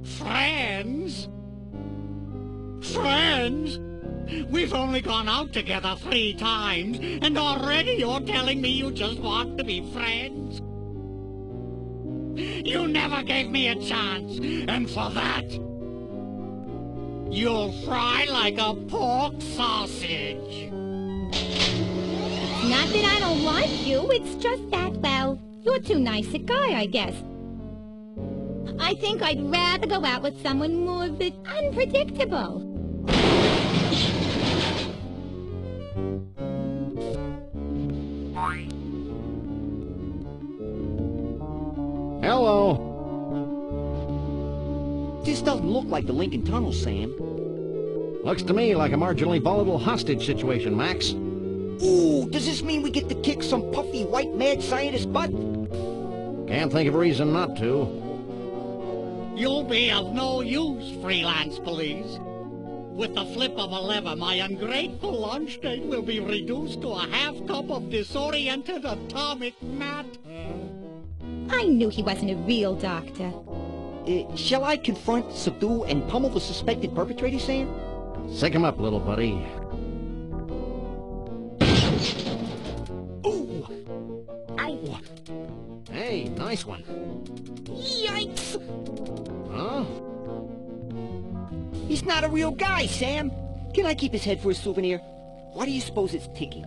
Friends? Friends? We've only gone out together 3 times, and already you're telling me you just want to be friends? You never gave me a chance, and for that, you'll fry like a pork sausage. Not that I don't like you, it's just that, well, you're too nice a guy, I guess. I think I'd rather go out with someone more unpredictable. Hello. This doesn't look like the Lincoln Tunnel, Sam. Looks to me like a marginally volatile hostage situation, Max. Ooh, does this mean we get to kick some puffy white mad scientist butt? Can't think of a reason not to. You'll be of no use, freelance police. With the flip of a lever, my ungrateful lunch date will be reduced to a half cup of disoriented atomic matter. I knew he wasn't a real doctor. Shall I confront, subdue, and pummel the suspected perpetrator, Sam? Sick him up, little buddy. Ooh! Ow! Hey, nice one. Yikes! Huh? He's not a real guy, Sam. Can I keep his head for a souvenir? Why do you suppose it's ticking?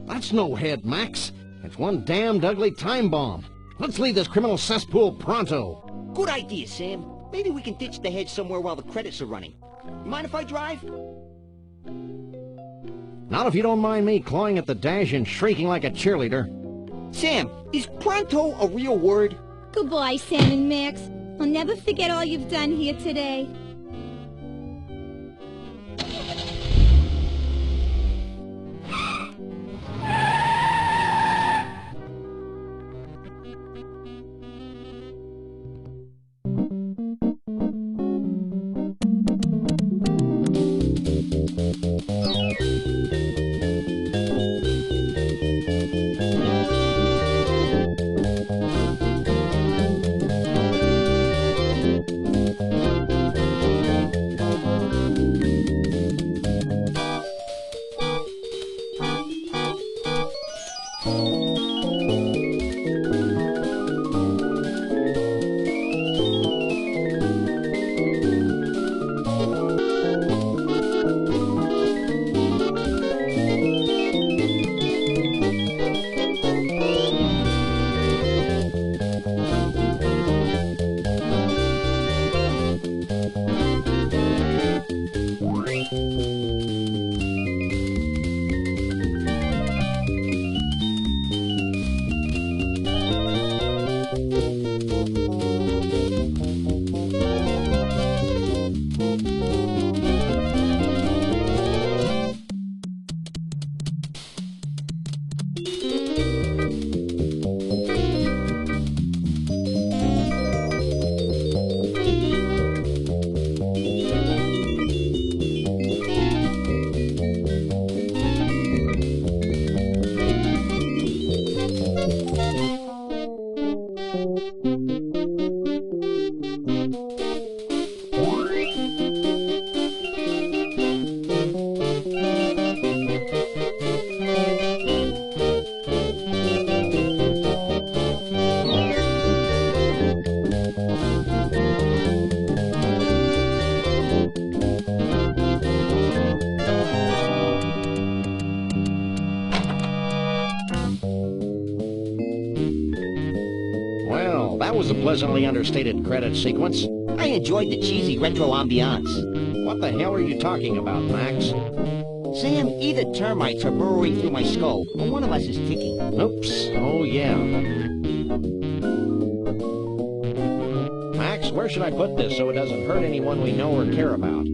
That's no head, Max. It's one damned ugly time bomb. Let's leave this criminal cesspool pronto. Good idea, Sam. Maybe we can ditch the head somewhere while the credits are running. You mind if I drive? Not if you don't mind me clawing at the dash and shrieking like a cheerleader. Sam, is pronto a real word? Goodbye, Sam and Max. I'll never forget all you've done here today. That was a pleasantly understated credit sequence. I enjoyed the cheesy retro ambiance. What the hell are you talking about, Max? Sam, either termites are burrowing through my skull, or one of us is ticking. Oops. Oh, yeah. Max, where should I put this so it doesn't hurt anyone we know or care about?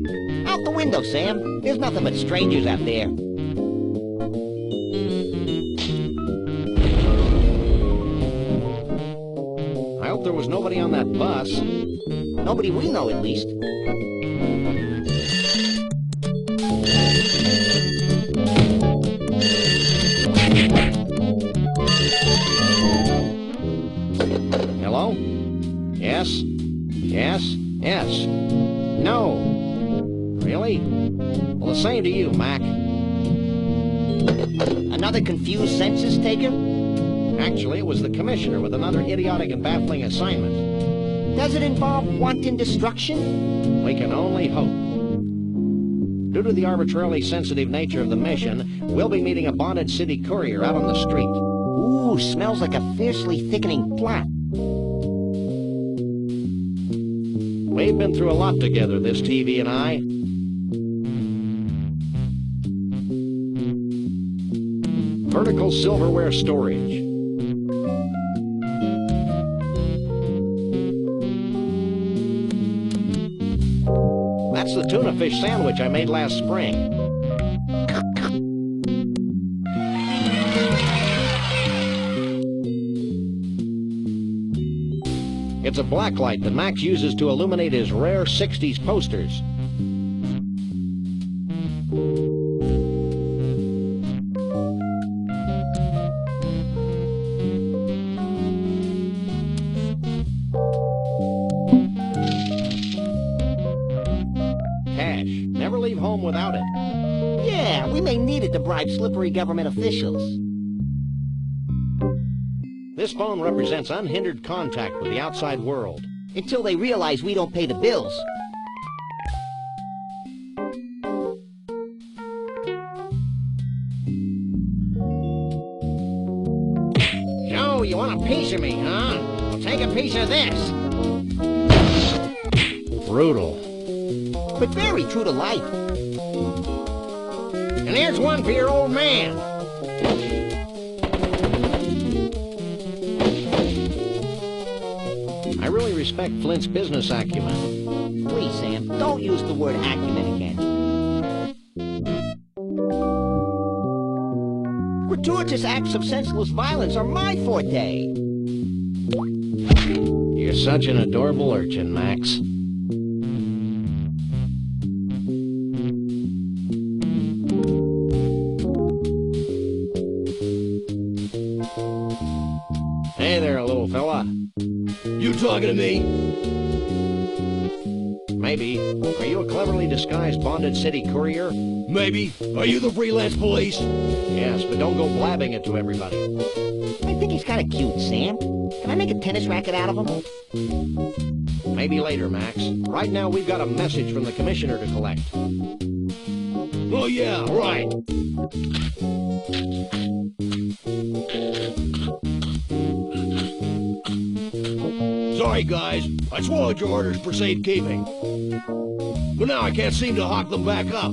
Out the window, Sam. There's nothing but strangers out there. I hope there was nobody on that bus. Nobody we know, at least. Another confused census taker? Actually, it was the commissioner with another idiotic and baffling assignment. Does it involve wanton destruction? We can only hope. Due to the arbitrarily sensitive nature of the mission, we'll be meeting a bonded city courier out on the street. Ooh, smells like a fiercely thickening plot. We've been through a lot together, this TV and I. Vertical silverware storage. That's the tuna fish sandwich I made last spring. It's a blacklight that Max uses to illuminate his rare 60s posters. Cash. Never leave home without it. Yeah, we may need it to bribe slippery government officials. This phone represents unhindered contact with the outside world. Until they realize we don't pay the bills. Joe, you want a piece of me, huh? Well, take a piece of this. Brutal. But very true to life. And here's one for your old man. I really respect Flint's business acumen. Please, Sam, don't use the word acumen again. Gratuitous acts of senseless violence are my forte. You're such an adorable urchin, Max. Hey there, little fella. You talking to me? Maybe. Are you a cleverly disguised bonded city courier? Maybe. Are you the freelance police? Yes, but don't go blabbing it to everybody. I think he's kind of cute, Sam. Can I make a tennis racket out of him? Maybe later, Max. Right now, we've got a message from the commissioner to collect. Oh yeah, right. Sorry, guys. I swallowed your orders for safekeeping. But now I can't seem to hawk them back up.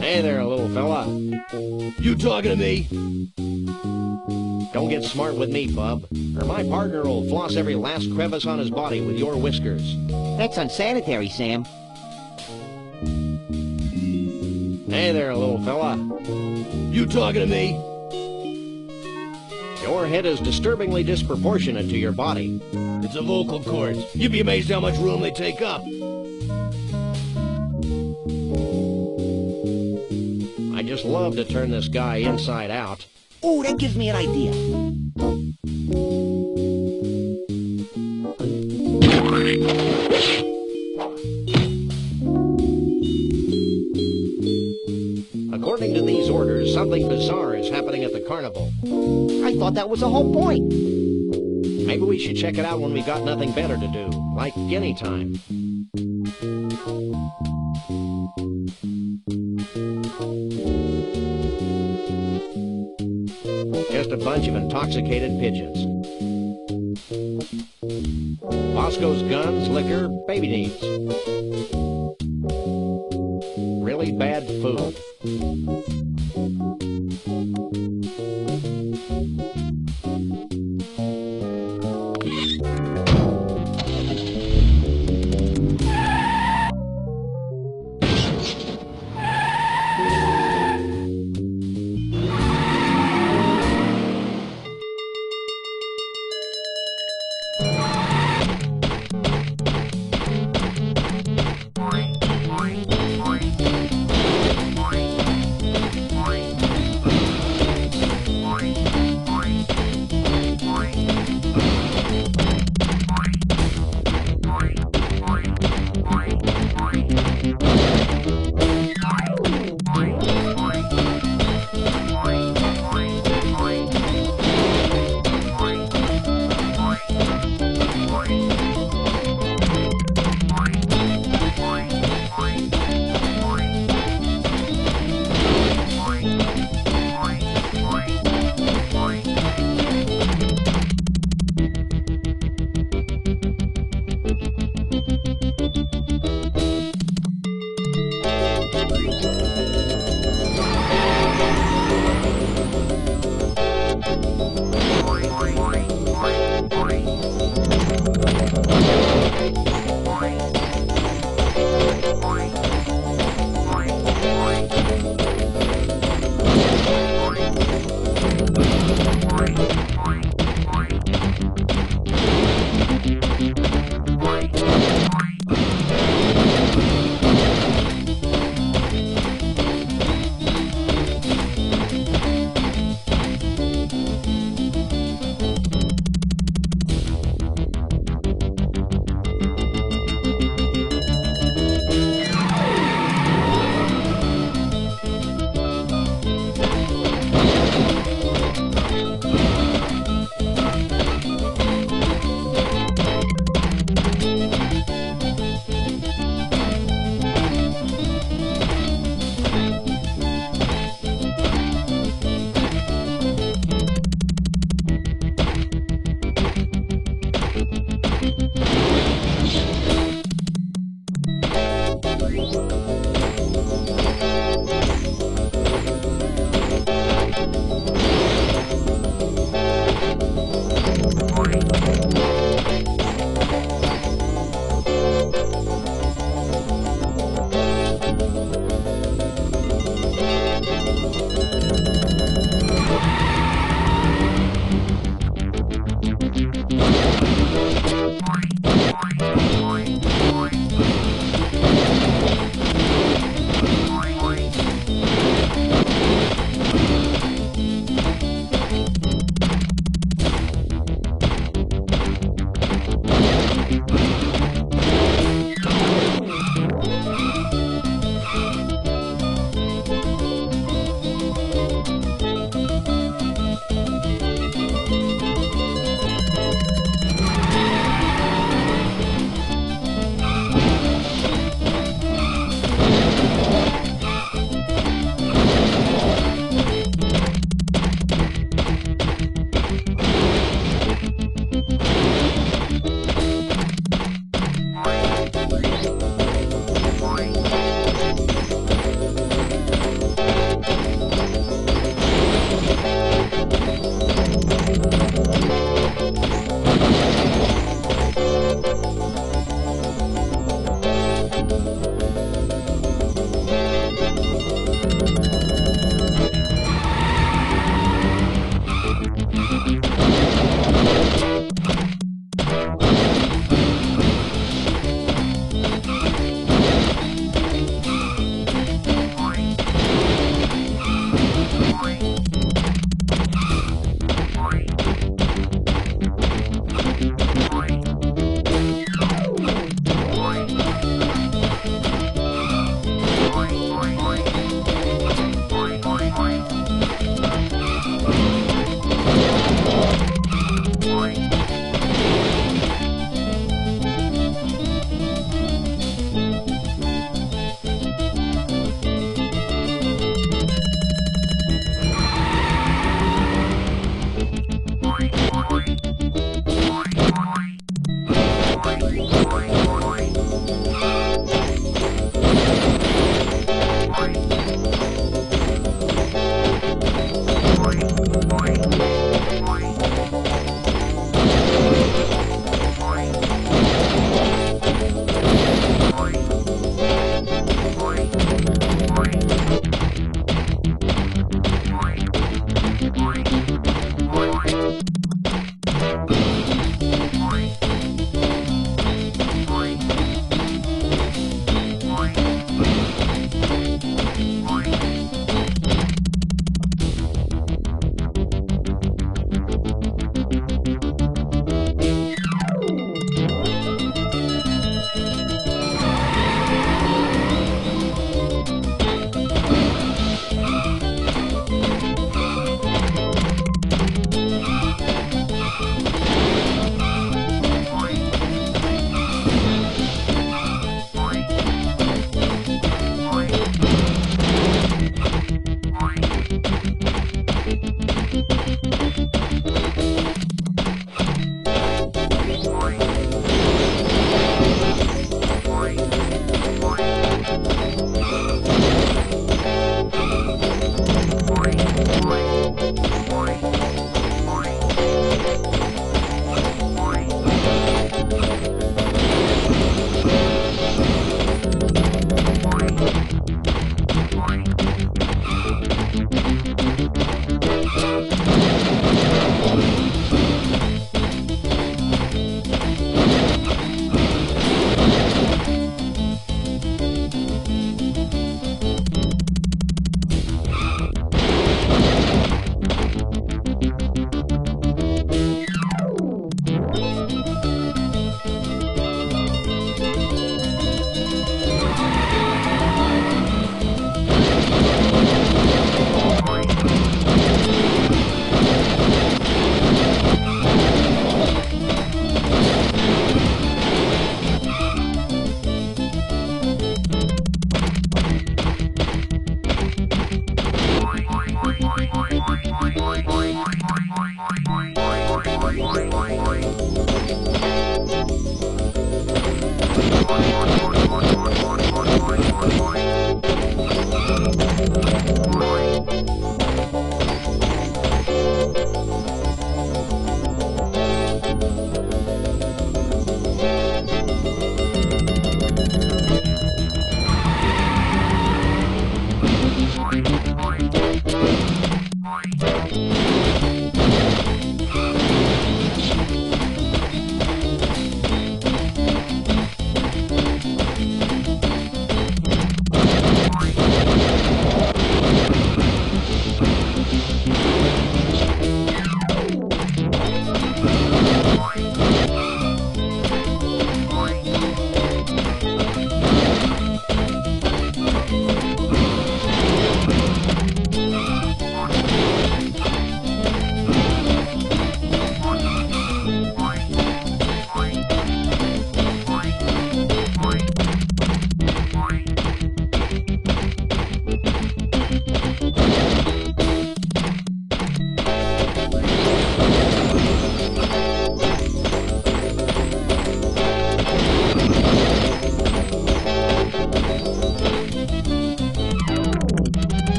Hey there, little fella. You talking to me? Don't get smart with me, bub, or my partner will floss every last crevice on his body with your whiskers. That's unsanitary, Sam. Hey there, little fella. You talking to me? Your head is disturbingly disproportionate to your body. It's a vocal cords. You'd be amazed how much room they take up. I just love to turn this guy inside out. Ooh, that gives me an idea. According to these orders, something bizarre is happening at the carnival. I thought that was the whole point. Maybe we should check it out when we got nothing better to do, like any time. Just a bunch of intoxicated pigeons. Bosco's guns, liquor, baby needs. Really bad food.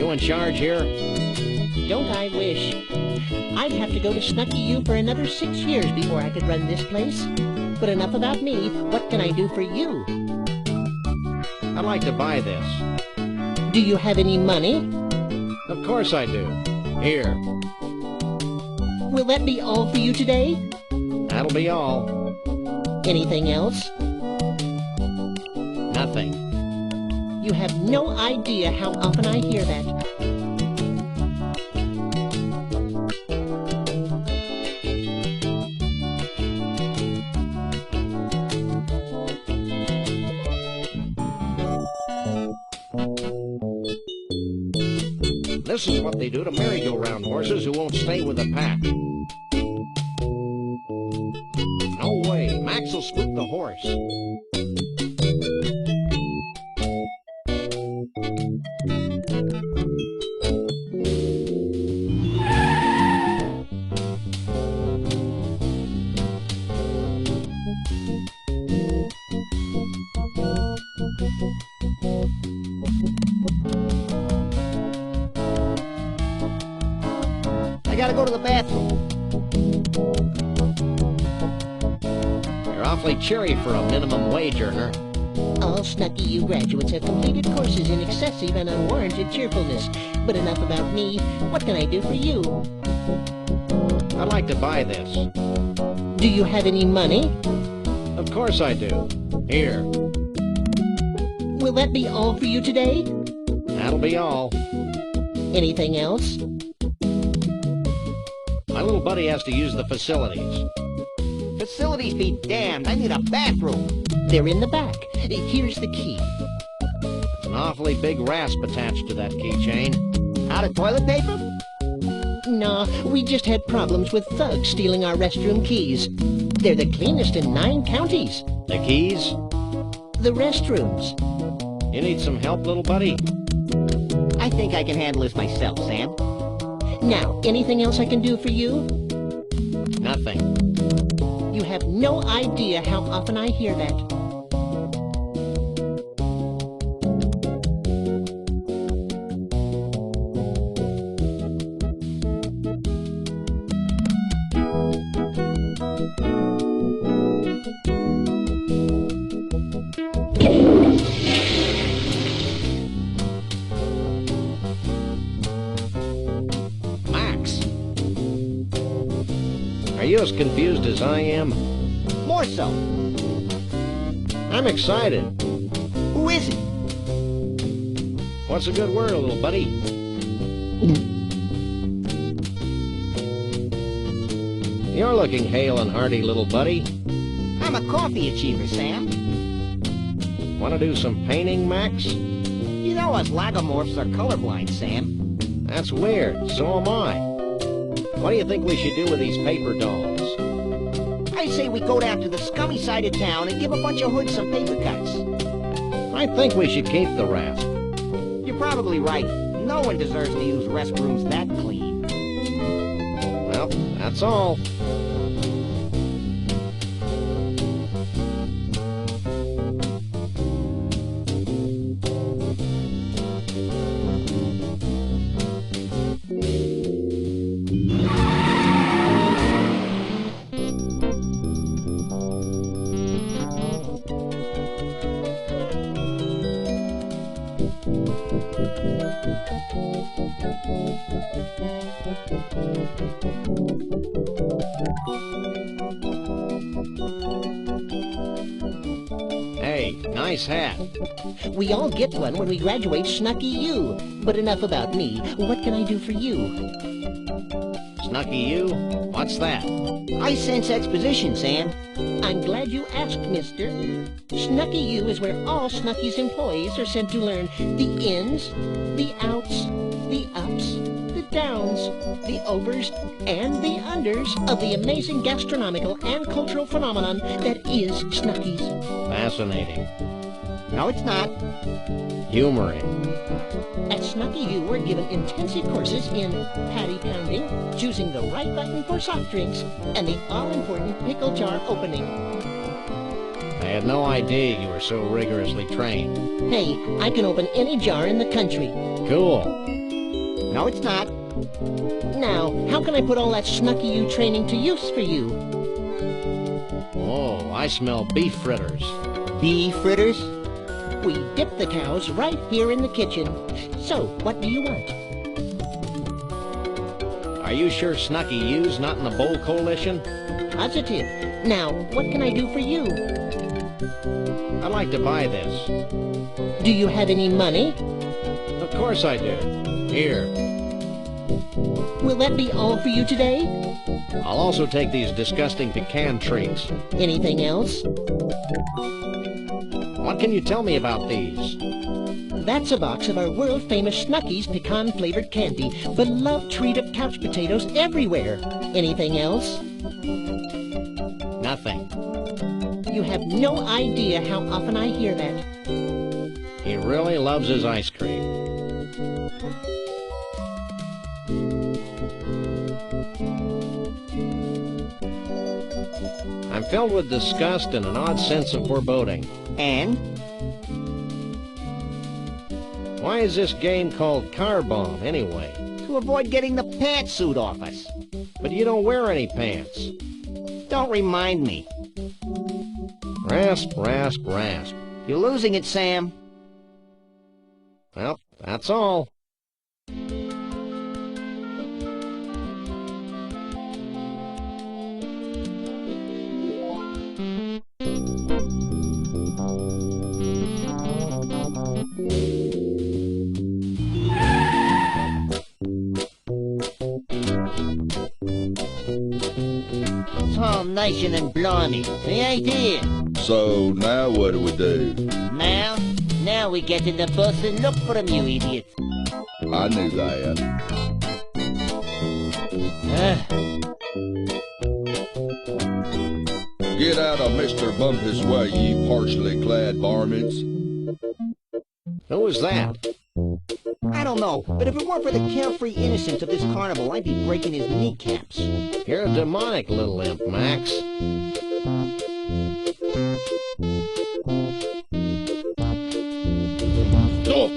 You in charge here? Don't I wish? I'd have to go to Snucky U for another 6 years before I could run this place. But enough about me. What can I do for you? I'd like to buy this. Do you have any money? Of course I do. Here. Will that be all for you today? That'll be all. Anything else? Nothing. You have no idea how often I hear that. This is what they do to merry-go-round horses who won't stay with the pack. No way, Max will spook the horse. I gotta go to the bathroom. You're awfully cheery for a minimum wage earner. All Snucky U graduates have completed courses in excessive and unwarranted cheerfulness. But enough about me. What can I do for you? I'd like to buy this. Do you have any money? Of course I do. Here. Will that be all for you today? That'll be all. Anything else? My little buddy has to use the facilities. Facilities be damned. I need a bathroom. They're in the back. Here's the key. There's an awfully big rasp attached to that keychain. Out of toilet paper? No, we just had problems with thugs stealing our restroom keys. They're the cleanest in 9 counties. The keys? The restrooms. You need some help, little buddy? I think I can handle this myself, Sam. Now, anything else I can do for you? Nothing. You have no idea how often I hear that. Are you as confused as I am? More so. I'm excited. Who is it? What's a good word, little buddy? You're looking hale and hearty, little buddy. I'm a coffee achiever, Sam. Want to do some painting, Max? You know us lagomorphs are colorblind, Sam. That's weird. So am I. What do you think we should do with these paper dolls? I say we go down to the scummy side of town and give a bunch of hoods some paper cuts. I think we should keep the rest. You're probably right. No one deserves to use restrooms that clean. Well, that's all. Hey, nice hat. We all get one when we graduate Snucky U. But enough about me. What can I do for you? Snucky U? What's that? I sense exposition, Sam. I'm glad you asked, mister. Snucky U is where all Snucky's employees are sent to learn the ins, the outs, the ups, the downs, the overs, and the unders of the amazing gastronomical and cultural phenomenon that is Snucky's. Fascinating. No, it's not. Humoring. At Snucky U, we're given intensive courses in patty pounding, choosing the right button for soft drinks, and the all-important pickle jar opening. I had no idea you were so rigorously trained. Hey, I can open any jar in the country. Cool. No, it's not. Now, how can I put all that Snucky U training to use for you? Oh, I smell beef fritters. Beef fritters? We dip the cows right here in the kitchen. So, what do you want? Are you sure Snucky U's not in the Bowl Coalition? Positive. Now, what can I do for you? I'd like to buy this. Do you have any money? Of course I do. Here. Will that be all for you today? I'll also take these disgusting pecan treats. Anything else? What can you tell me about these? That's a box of our world-famous Snucky's pecan-flavored candy, beloved treat of couch potatoes everywhere. Anything else? Nothing. You have no idea how often I hear that. He really loves his ice cream. I'm filled with disgust and an odd sense of foreboding. And? Why is this game called Car Bomb, anyway? To avoid getting the pantsuit off us. But you don't wear any pants. Don't remind me. Rasp, rasp, rasp. You're losing it, Sam. Well, that's all. Nation and blimey, he ain't here. So now what do we do? Now we get in the bus and look for him, you idiot. I knew that. Get out of Mr. Bumpus' way, you partially clad varmints. Who was that? I don't know, but if it weren't for the carefree innocence of this carnival, I'd be breaking his kneecaps. You're a demonic little imp, Max. Oh.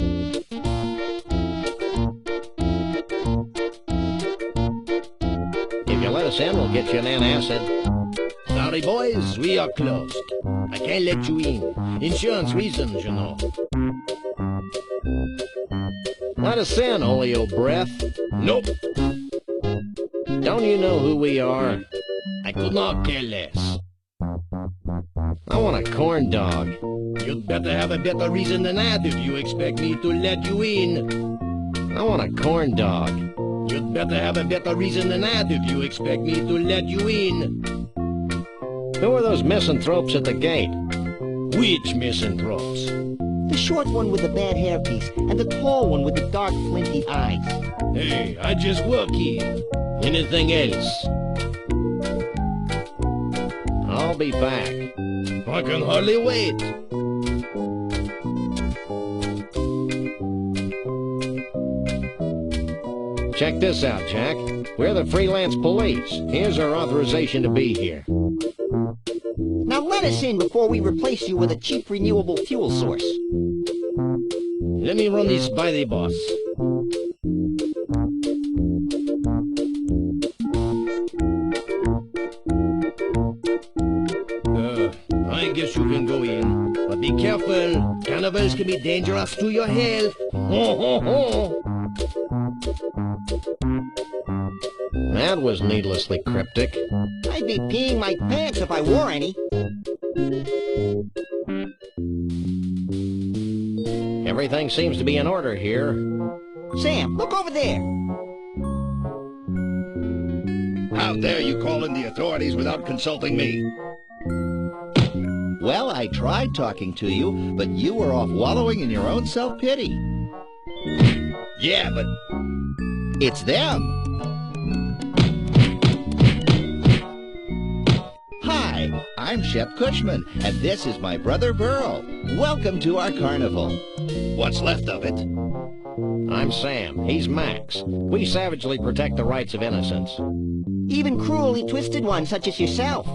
If you let us in, we'll get you an antacid. Sorry, boys, we are closed. I can't let you in. Insurance reasons, you know. Let us in, Oleo Breath. Nope. Don't you know who we are? I could not care less. I want a corn dog. You'd better have a better reason than that if you expect me to let you in. I want a corn dog. You'd better have a better reason than that if you expect me to let you in. Who are those misanthropes at the gate? Which misanthropes? The short one with the bad hairpiece, and the tall one with the dark, flinty eyes. Hey, I just work here. Anything else? I'll be back. I can hardly wait. Check this out, Jack. We're the freelance police. Here's our authorization to be here. Now let us in before we replace you with a cheap renewable fuel source. Let me run this by the boss. I guess you can go in. But be careful. Cannibals can be dangerous to your health. Ho, ho, ho. That was needlessly cryptic. I'd be peeing my pants if I wore any. Everything seems to be in order here. Sam, look over there. How dare you call in the authorities without consulting me? Well, I tried talking to you, but you were off wallowing in your own self-pity. Yeah, but... It's them. Hi, I'm Shep Cushman, and this is my brother Burl. Welcome to our carnival. What's left of it? I'm Sam. He's Max. We savagely protect the rights of innocents. Even cruelly twisted ones such as yourself.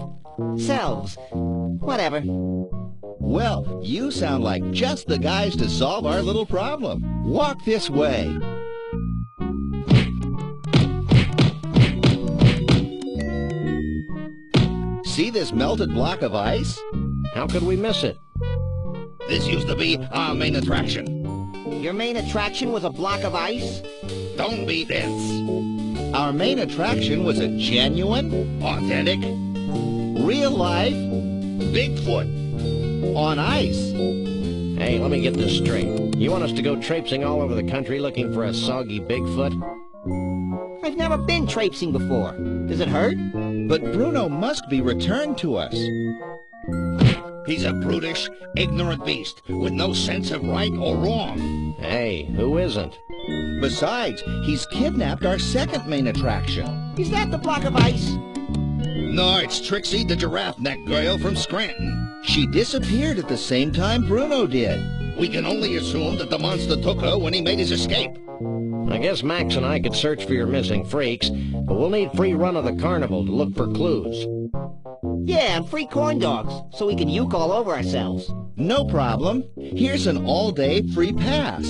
Selves. Whatever. Well, you sound like just the guys to solve our little problem. Walk this way. See this melted block of ice? How could we miss it? This used to be our main attraction. Your main attraction was a block of ice? Don't be dense. Our main attraction was a genuine, Authentic, real-life, Bigfoot. on ice. Hey, let me get this straight. You want us to go traipsing all over the country looking for a soggy Bigfoot? I've never been traipsing before. Does it hurt? But Bruno must be returned to us. He's a brutish, ignorant beast with no sense of right or wrong. Hey, who isn't? Besides, he's kidnapped our second main attraction. Is that the block of ice? No, it's Trixie, the giraffe neck girl from Scranton. She disappeared at the same time Bruno did. We can only assume that the monster took her when he made his escape. I guess Max and I could search for your missing freaks, but we'll need free run of the carnival to look for clues. Yeah, and free corn dogs, so we can uke all over ourselves. No problem. Here's an all-day free pass.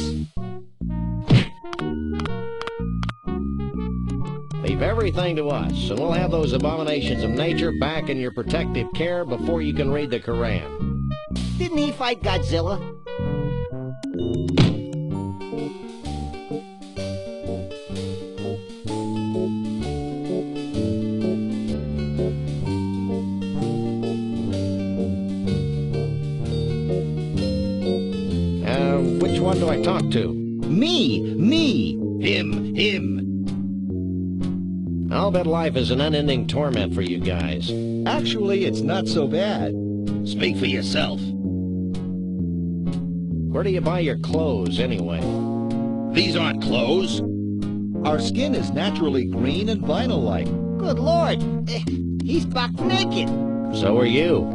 Leave everything to us, and we'll have those abominations of nature back in your protective care before you can read the Koran. Didn't he fight Godzilla? Which one do I talk to? Me! Him. I'll bet life is an unending torment for you guys. Actually, it's not so bad. Speak for yourself. Where do you buy your clothes, anyway? These aren't clothes. Our skin is naturally green and vinyl-like. Good Lord! He's buck naked! So are you.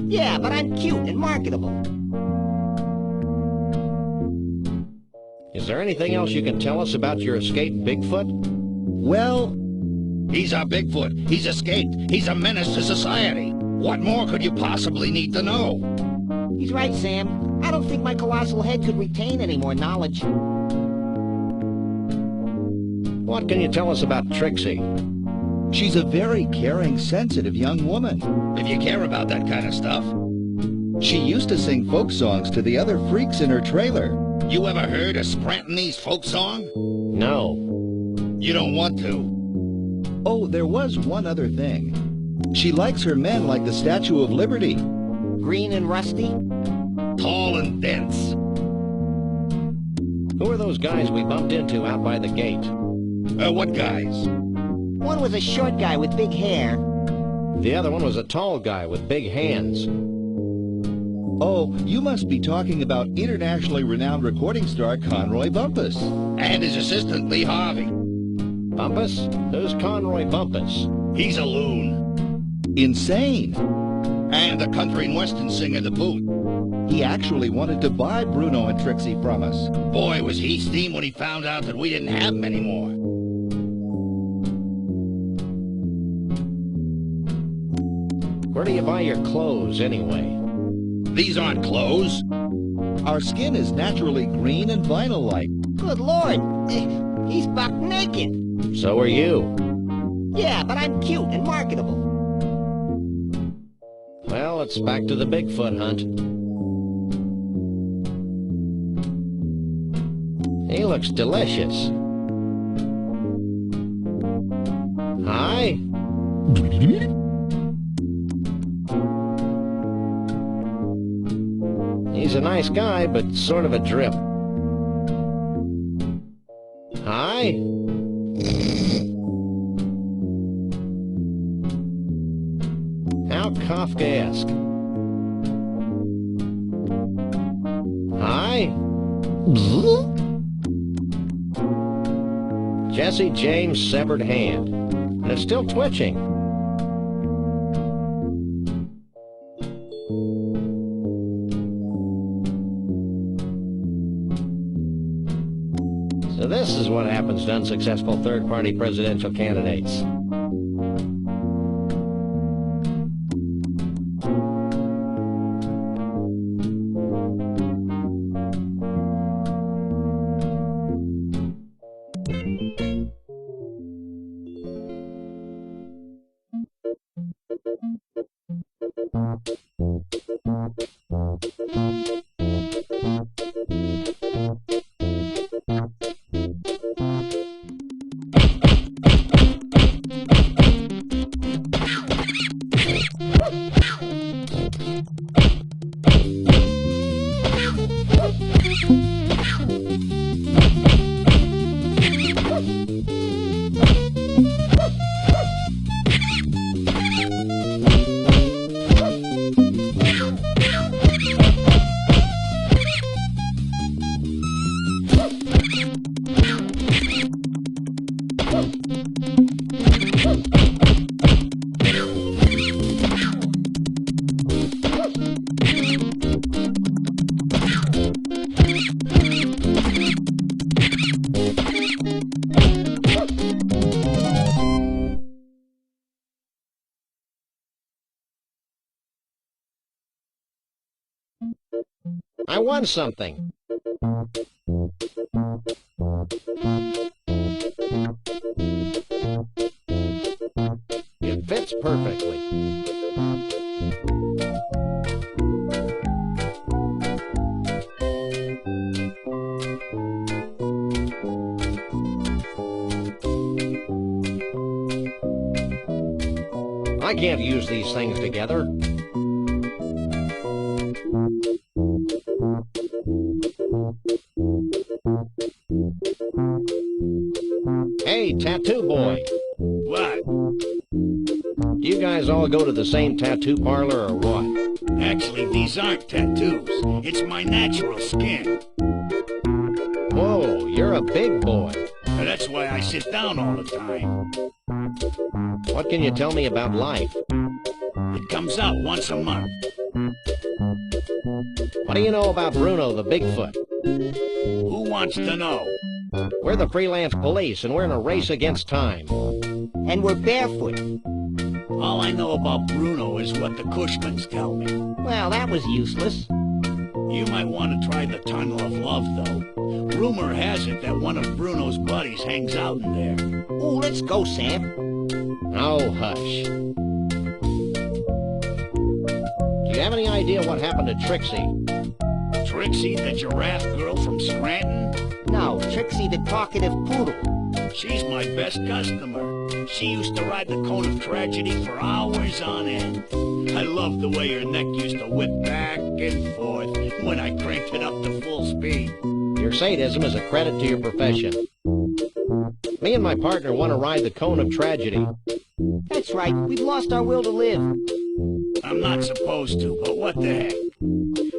Yeah, but I'm cute and marketable. Is there anything else you can tell us about your escaped Bigfoot? Well, He's our Bigfoot. He's escaped. He's a menace to society. What more could you possibly need to know? He's right, Sam. I don't think my colossal head could retain any more knowledge. What can you tell us about Trixie? she's a very caring, sensitive young woman. If you care about that kind of stuff. She used to sing folk songs to the other freaks in her trailer. You ever heard a Scrantonese folk song? No. You don't want to. Oh, there was one other thing. She likes her men like the Statue of Liberty. Green and rusty? Tall and dense. Who are those guys we bumped into out by the gate? What guys? One was a short guy with big hair. The other one was a tall guy with big hands. Oh, you must be talking about internationally renowned recording star Conroy Bumpus. And his assistant, Lee Harvey. Bumpus? Who's Conroy Bumpus? He's a loon. Insane. And the country and western singer, to boot. He actually wanted to buy Bruno and Trixie from us. Boy, was he steamed when he found out that we didn't have him anymore. Where do you buy your clothes, anyway? These aren't clothes. Our skin is naturally green and vinyl-like. Good Lord, he's buck naked. So are you. Yeah, but I'm cute and marketable. Well, it's back to the Bigfoot hunt. He looks delicious. Hi. He's a nice guy, but sort of a drip. Hi. How Kafkaesque. Hi. Jesse James' severed hand. And it's still twitching. So this is what happens to unsuccessful third-party presidential candidates. I won something. It fits perfectly. I can't use these things together. Hey, Tattoo Boy. What? Do you guys all go to the same tattoo parlor or what? Actually, these aren't tattoos. It's my natural skin. Whoa, you're a big boy. That's why I sit down all the time. What can you tell me about life? It comes out once a month. What do you know about Bruno the Bigfoot? Who wants to know? We're the freelance police, and we're in a race against time. And we're barefoot. All I know about Bruno is what the Cushmans tell me. Well, that was useless. You might want to try the Tunnel of Love, though. Rumor has it that one of Bruno's buddies hangs out in there. Ooh, let's go, Sam. Oh, hush. Do you have any idea what happened to Trixie? Trixie, the giraffe girl from Scranton? No, Trixie the talkative poodle. She's my best customer. She used to ride the cone of tragedy for hours on end. I loved the way her neck used to whip back and forth when I cranked it up to full speed. Your sadism is a credit to your profession. Me and my partner want to ride the cone of tragedy. That's right, we've lost our will to live. I'm not supposed to, but what the heck?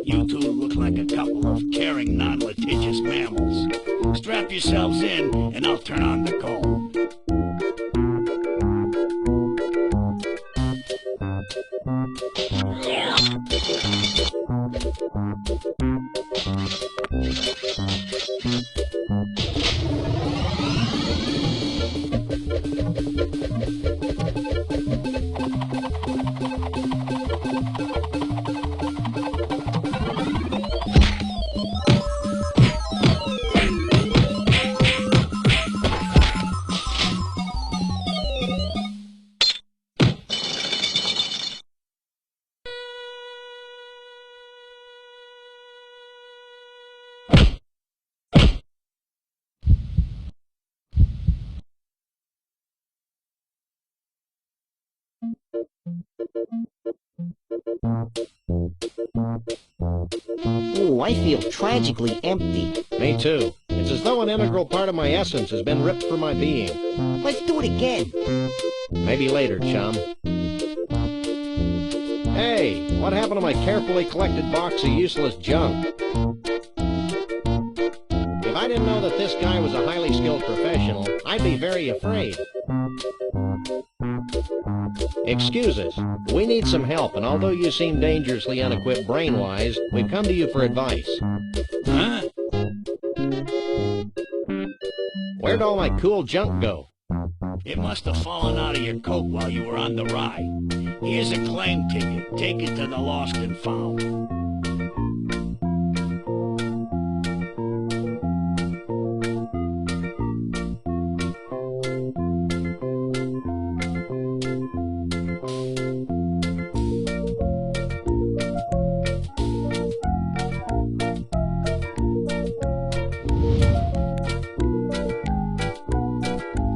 You two look like a couple of caring, non-litigious mammals. Strap yourselves in, and I'll turn on the call. Ooh, I feel tragically empty. Me too. It's as though an integral part of my essence has been ripped from my being. Let's do it again. Maybe later, chum. Hey, what happened to my carefully collected box of useless junk? If I didn't know that this guy was a highly skilled professional, I'd be very afraid. Excuse us. We need some help, and although you seem dangerously unequipped brain-wise, we've come to you for advice. Huh? Where'd all my cool junk go? It must have fallen out of your coat while you were on the ride. Here's a claim ticket. Take it to the Lost and Found.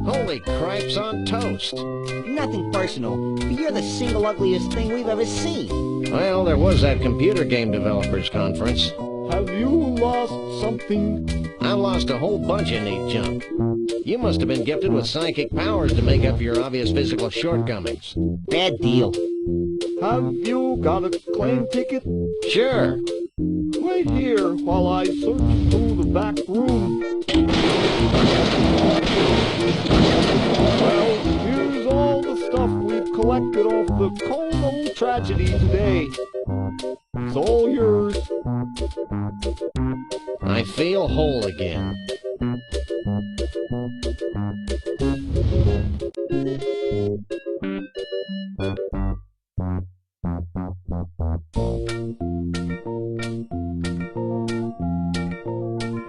Holy cripes on toast. Nothing personal, but you're the single ugliest thing we've ever seen. Well, there was that computer game developers conference. Have you lost something? I lost a whole bunch of neat junk. You must have been gifted with psychic powers to make up for your obvious physical shortcomings. Bad deal. Have you got a claim ticket? Sure. Wait here while I search through the back room. Well, here's all the stuff we've collected off the Conum tragedy today. It's all yours. I feel whole again.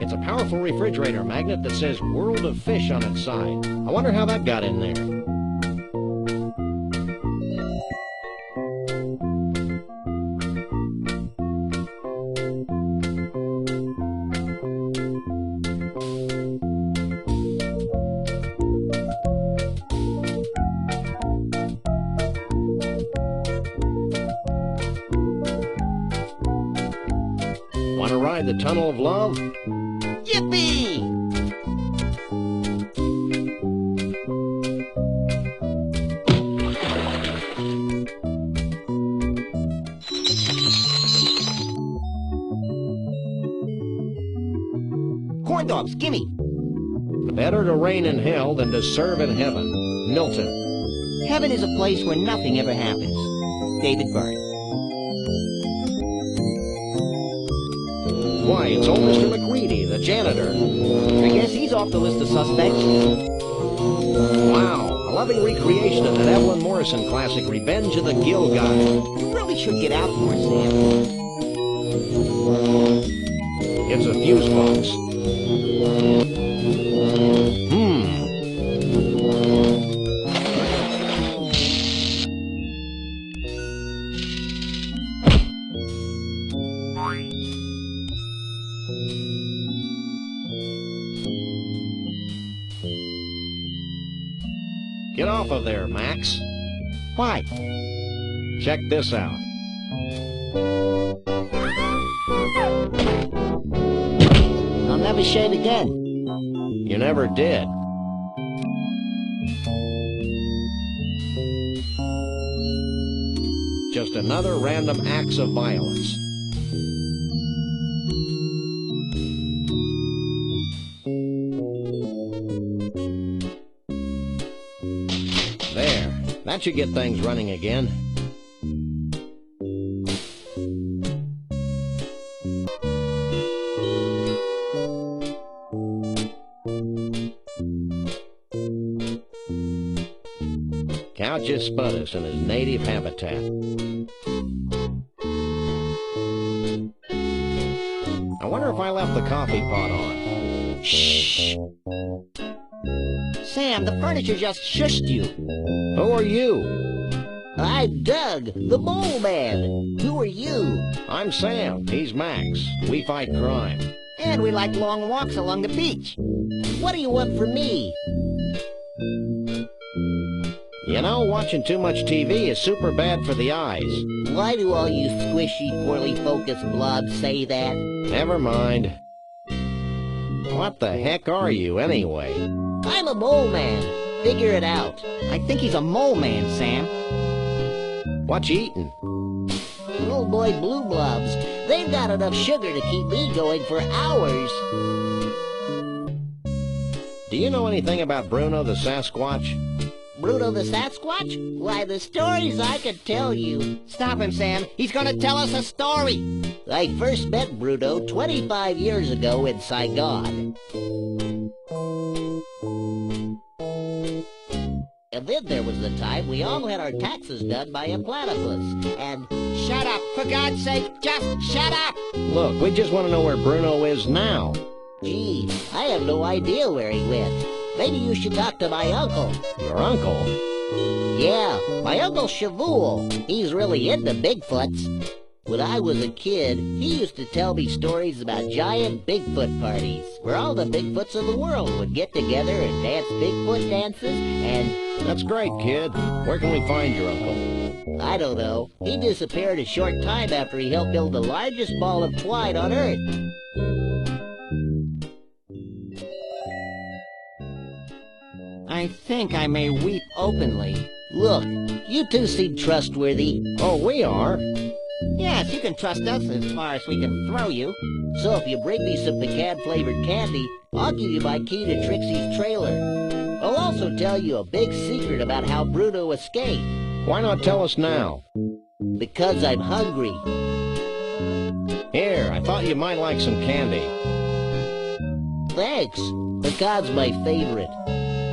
It's a powerful refrigerator magnet that says World of Fish on its side. I wonder how that got in there. Want to ride the Tunnel of Love? Yippee! Corn dogs, gimme! Better to reign in hell than to serve in heaven. Milton. Heaven is a place where nothing ever happens. David Byrne. Why, it's old Mr. McReady, the janitor. I guess he's off the list of suspects. Wow, a loving recreation of that Evelyn Morrison classic, Revenge of the Gill Guy. You really should get out more, Sam. It's a fuse box. Get off of there, Max. Why? Check this out. I'll never shave again. You never did. Just another random acts of violence. That should get things running again. Couchus spudus in his native habitat. I wonder if I left the coffee pot on. Shh! Sam, the furniture just shushed you. Who are you? I'm Doug, the mole man. Who are you? I'm Sam. He's Max. We fight crime. And we like long walks along the beach. What do you want from me? You know, watching too much TV is super bad for the eyes. Why do all you squishy, poorly focused blobs say that? Never mind. What the heck are you, anyway? I'm a mole man. Figure it out. I think he's a mole man, Sam. What you eating? Oh boy, blue blobs. They've got enough sugar to keep me going for hours. Do you know anything about Bruno the Sasquatch? Bruno the Sasquatch? Why, the stories I could tell you. Stop him, Sam. He's gonna tell us a story. I first met Bruno 25 years ago in Saigon. And then there was the time we all had our taxes done by a platypus. And Shut up. For God's sake, just shut up. Look, we just want to know where Bruno is now. gee, I have no idea where he went. Maybe you should talk to my uncle. Your uncle? Yeah, my Uncle Shavuel. He's really into Bigfoots. When I was a kid, he used to tell me stories about giant Bigfoot parties, where all the Bigfoots of the world would get together and dance Bigfoot dances, and... That's great, kid. Where can we find your uncle? I don't know. He disappeared a short time after he helped build the largest ball of twine on Earth. I think I may weep openly. Look, you two seem trustworthy. Oh, we are? Yes, you can trust us as far as we can throw you. So if you bring me some pecan-flavored candy, I'll give you my key to Trixie's trailer. I'll also tell you a big secret about how Bruno escaped. Why not tell us now? Because I'm hungry. Here, I thought you might like some candy. Thanks. Pecan's my favorite.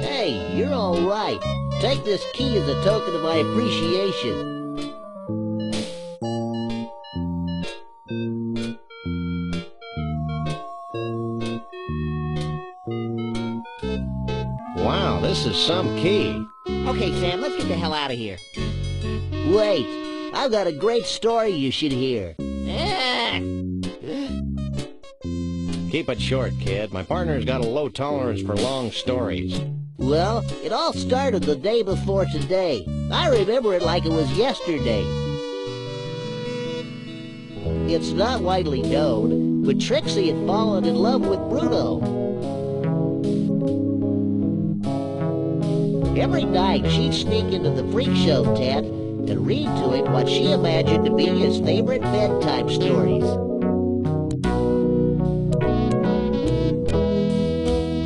Hey, you're all right. Take this key as a token of my appreciation. Wow, this is some key. Okay, Sam, let's get the hell out of here. Wait, I've got a great story you should hear. Keep it short, kid. My partner's got a low tolerance for long stories. Well, it all started the day before today. I remember it like it was yesterday. It's not widely known, but Trixie had fallen in love with Bruno. Every night she'd sneak into the freak show tent and read to him what she imagined to be his favorite bedtime stories.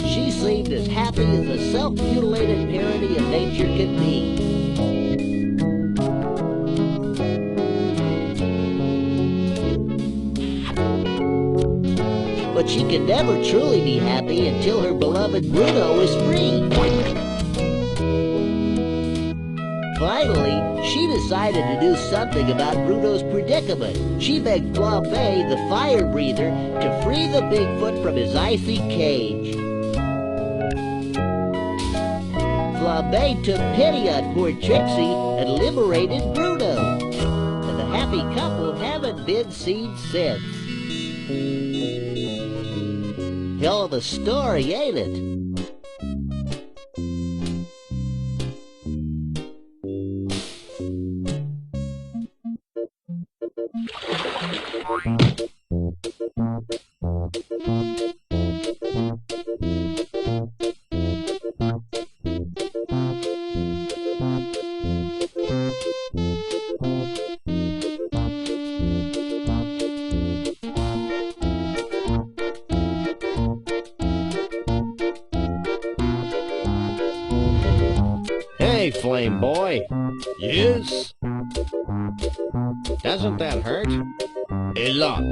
She seemed as happy as a self-mutilated parody of nature could be. But she could never truly be happy until her beloved Bruno was free. Finally, she decided to do something about Bruno's predicament. She begged Flambe, the fire breather, to free the Bigfoot from his icy cage. Flambe took pity on poor Trixie and liberated Bruno. And the happy couple haven't been seen since. Hell of a story, ain't it? Hey, Flame Boy. Yes? Doesn't that hurt? A lot.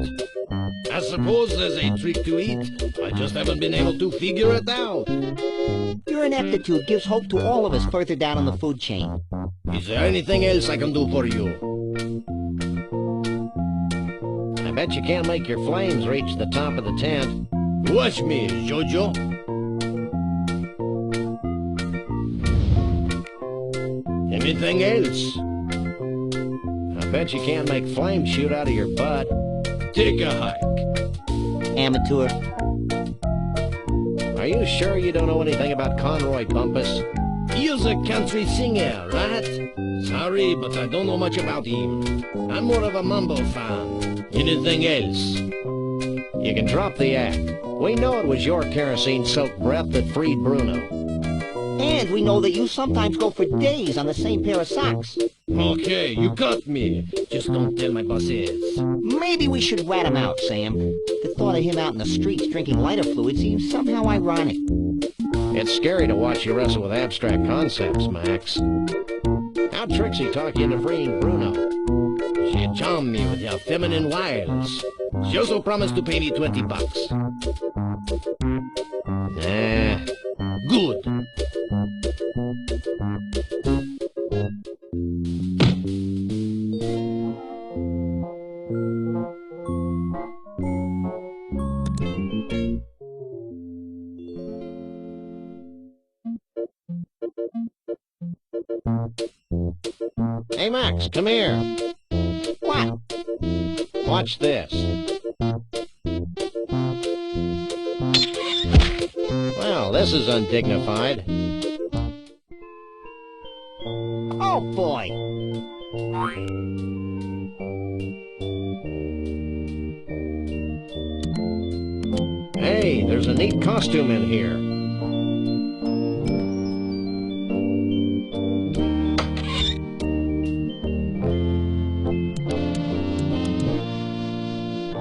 I suppose there's a trick to it. I just haven't been able to figure it out. Your ineptitude gives hope to all of us further down on the food chain. Is there anything else I can do for you? I bet you can't make your flames reach the top of the tent. Watch me, Jojo. Anything else? I bet you can't make flames shoot out of your butt. Take a hike. Amateur. Are you sure you don't know anything about Conroy Bumpus? He's a country singer, right? Sorry, but I don't know much about him. I'm more of a Mambo fan. Anything else? You can drop the act. We know it was your kerosene-soaked breath that freed Bruno. And we know that you sometimes go for days on the same pair of socks. Okay, you got me. Just don't tell my bosses. Maybe we should rat him out, Sam. The thought of him out in the streets drinking lighter fluid seems somehow ironic. It's scary to watch you wrestle with abstract concepts, Max. How'd Trixie talk you into freeing Bruno? She charmed me with her feminine wiles. She also promised to pay me $20. Nah. Good. Hey, Max, come here. What? Watch this. Well, this is undignified. Oh, boy. Hey, there's a neat costume in here.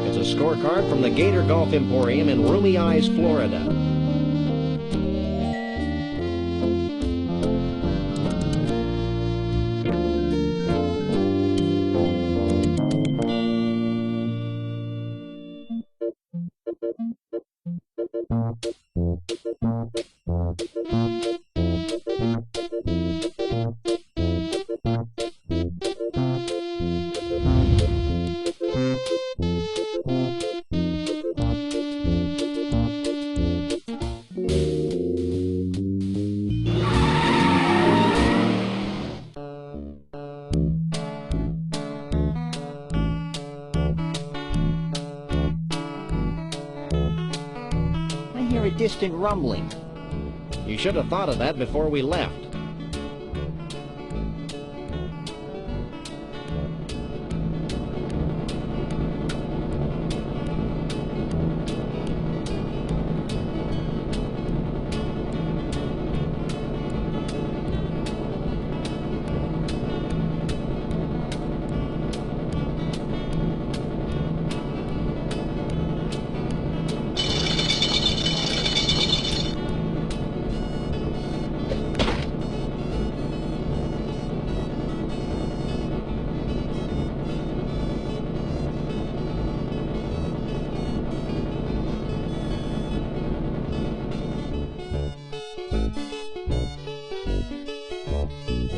It's a scorecard from the Gator Golf Emporium in Roomy Eyes, Florida. Distant rumbling. You should have thought of that before we left.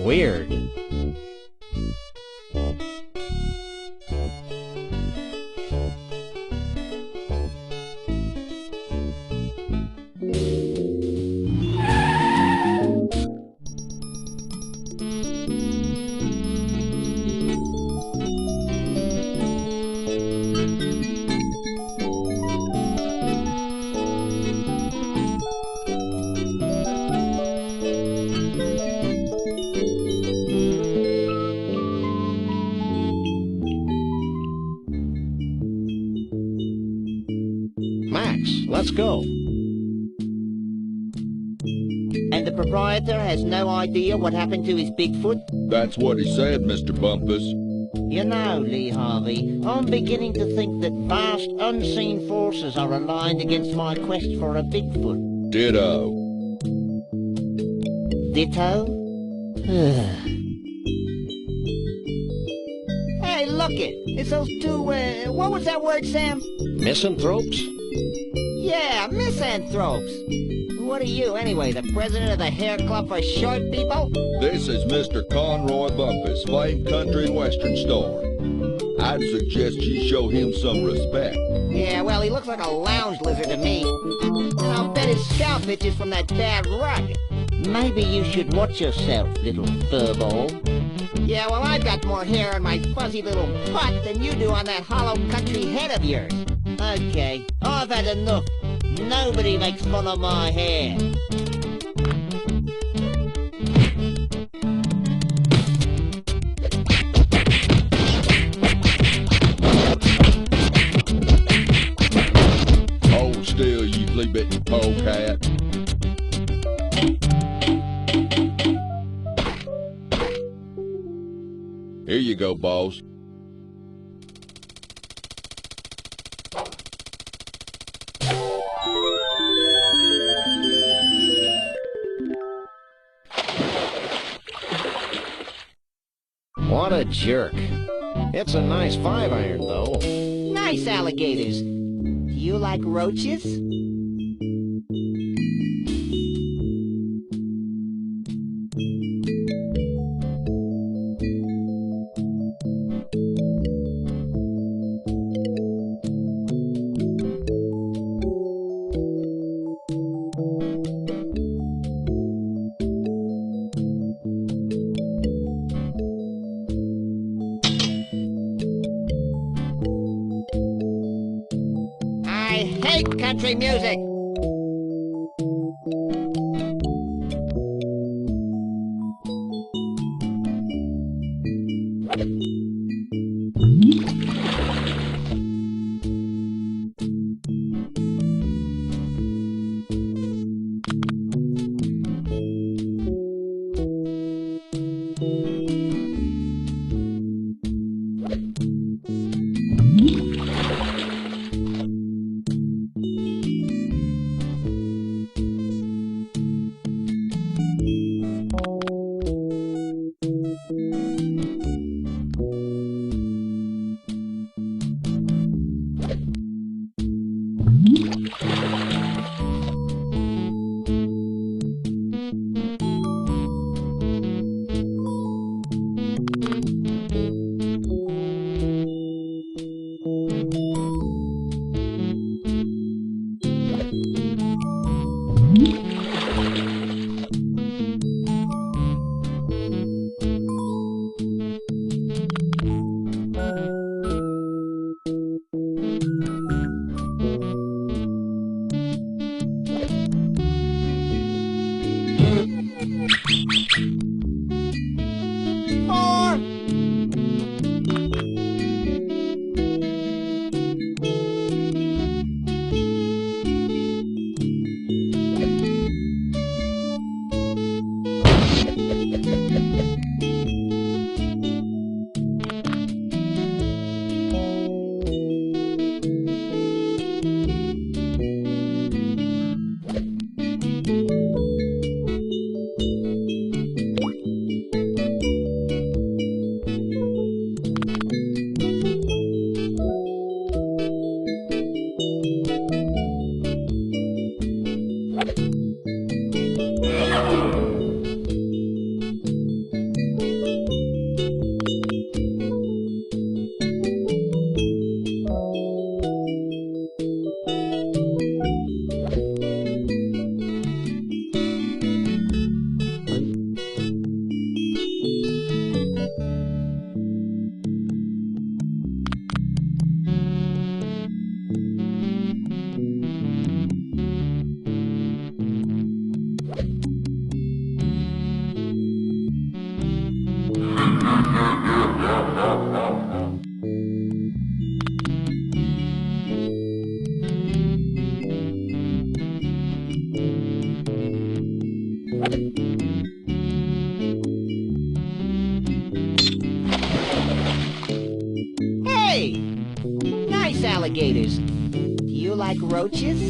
Weird. Let's go. And the proprietor has no idea what happened to his Bigfoot? That's what he said, Mr. Bumpus. You know, Lee Harvey, I'm beginning to think that vast unseen forces are aligned against my quest for a Bigfoot. Ditto. Ditto? look it. It's those two, what was that word, Sam? Misanthropes? Yeah, misanthropes. What are you, anyway, the president of the hair club for short people? This is Mr. Conroy Bumpus, famed country and western star. I'd suggest you show him some respect. Yeah, well, he looks like a lounge lizard to me. And I'll bet his scalp itches from that bad rug. Maybe you should watch yourself, little furball. Yeah, well, I've got more hair on my fuzzy little butt than you do on that hollow country head of yours. Okay, I've had enough. Nobody makes fun of my hair. Hold still, you flea-bitten polecat. Here you go, boss. What a jerk. It's a nice 5-iron, though. Nice alligators. Do you like roaches? I hate country music. Hey! Nice alligators. Do you like roaches?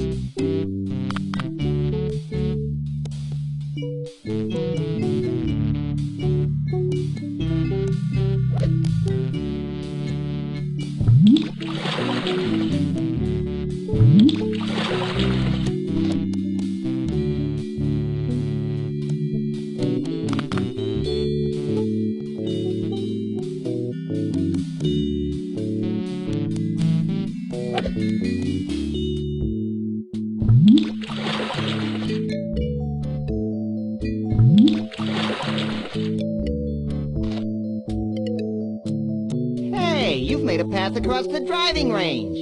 path across the driving range.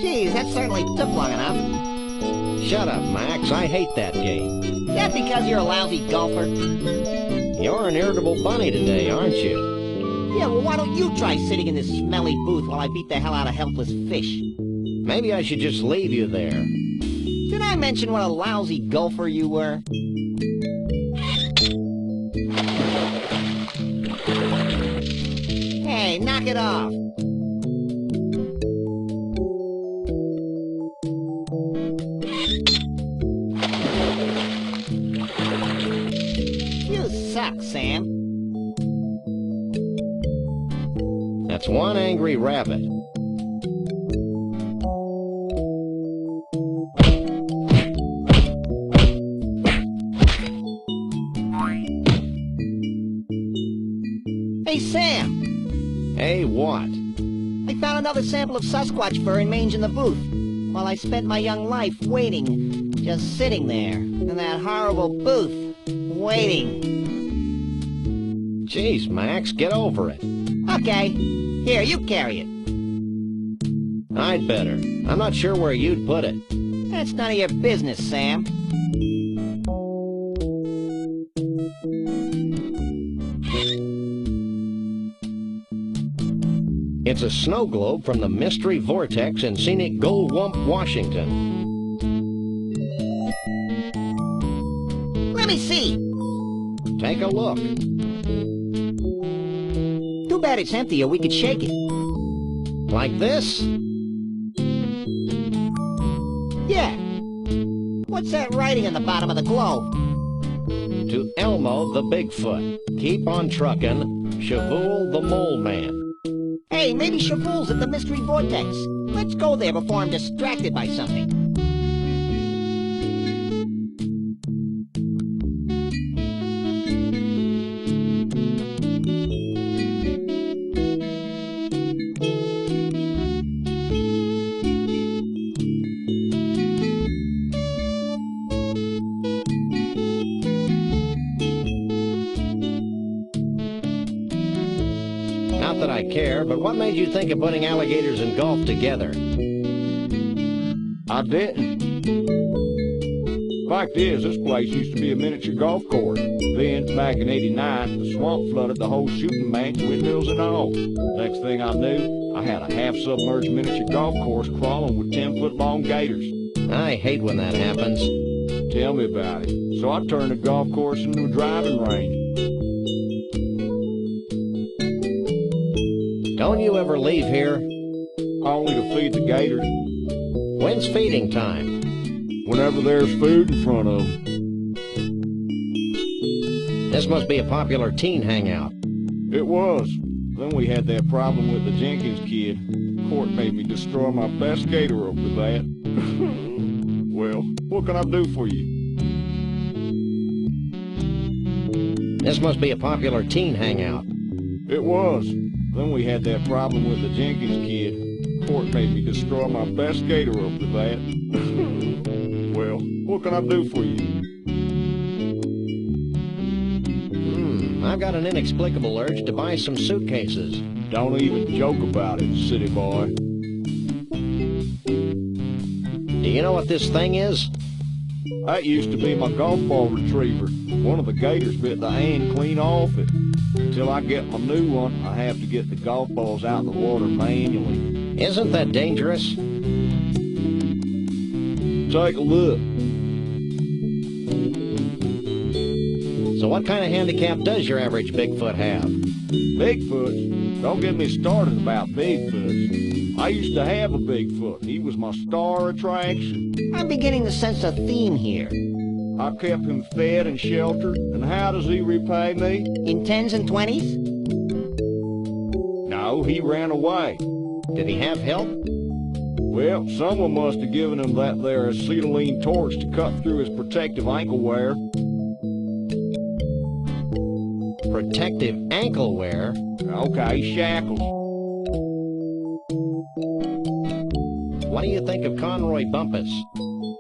Geez, that certainly took long enough. Shut up, Max. I hate that game. Is that because you're a lousy golfer? You're an irritable bunny today, aren't you? Yeah, well, why don't you try sitting in this smelly booth while I beat the hell out of helpless fish? Maybe I should just leave you there. Did I mention what a lousy golfer you were? Hey, knock it off. You suck, Sam. That's one angry rabbit. Hey, Sam! Hey, what? I found another sample of Sasquatch fur and mange in the booth, while I spent my young life waiting, just sitting there, in that horrible booth, waiting. Jeez, Max, get over it. Okay, here, you carry it. I'd better. I'm not sure where you'd put it. That's none of your business, Sam. It's a snow globe from the Mystery Vortex in scenic Goldwump, Washington. Let me see. Take a look. Too bad it's empty or we could shake it. Like this? Yeah. What's that writing on the bottom of the globe? To Elmo the Bigfoot. Keep on truckin'. Shavul the Mole Man. Hey, maybe Shavul's at the Mystery Vortex. Let's go there before I'm distracted by something. Not that I care, but what made you think of putting alligators and golf together? I didn't. Fact is, this place used to be a miniature golf course. Then, back in '89, the swamp flooded the whole shooting match, windmills and all. Next thing I knew, I had a half-submerged miniature golf course crawling with 10-foot-long gators. I hate when that happens. Tell me about it. So I turned the golf course into a driving range. Don't you ever leave here? Only to feed the gators. When's feeding time? Whenever there's food in front of them. This must be a popular teen hangout. It was. Then we had that problem with the Jenkins kid. Court made me destroy my best gator over that. Well, what can I do for you? This must be a popular teen hangout. It was. Then we had that problem with the Jenkins kid. Court made me destroy my best gator over that. Well, what can I do for you? I've got an inexplicable urge to buy some suitcases. Don't even joke about it, city boy. Do you know what this thing is? That used to be my golf ball retriever. One of the gators bit the hand clean off it. Until I get my new one, I have to get the golf balls out of the water manually. Isn't that dangerous? Take a look. So what kind of handicap does your average Bigfoot have? Bigfoots? Don't get me started about Bigfoots. I used to have a Bigfoot. He was my star attraction. I'm beginning to sense a theme here. I kept him fed and sheltered, and how does he repay me? In 10s and 20s? No, he ran away. Did he have help? Well, someone must have given him that there acetylene torch to cut through his protective ankle wear. Protective ankle wear? Okay, shackles. what do you think of Conroy Bumpus?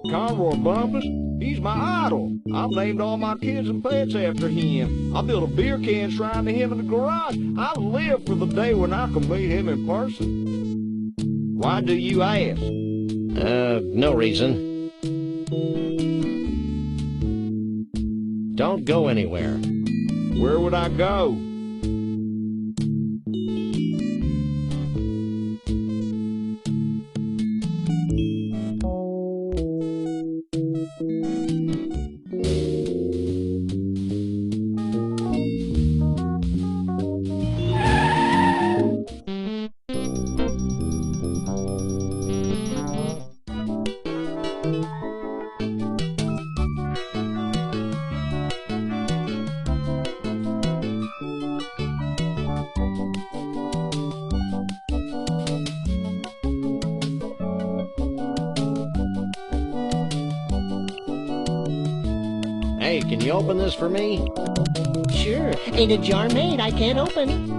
Conroy Bumpus? He's my idol. I've named all my kids and pets after him. I built a beer can shrine to him in the garage. I live for the day when I can meet him in person. Why do you ask? No reason. Don't go anywhere. Where would I go? Hey, can you open this for me? Sure. Ain't a jar made I can't open.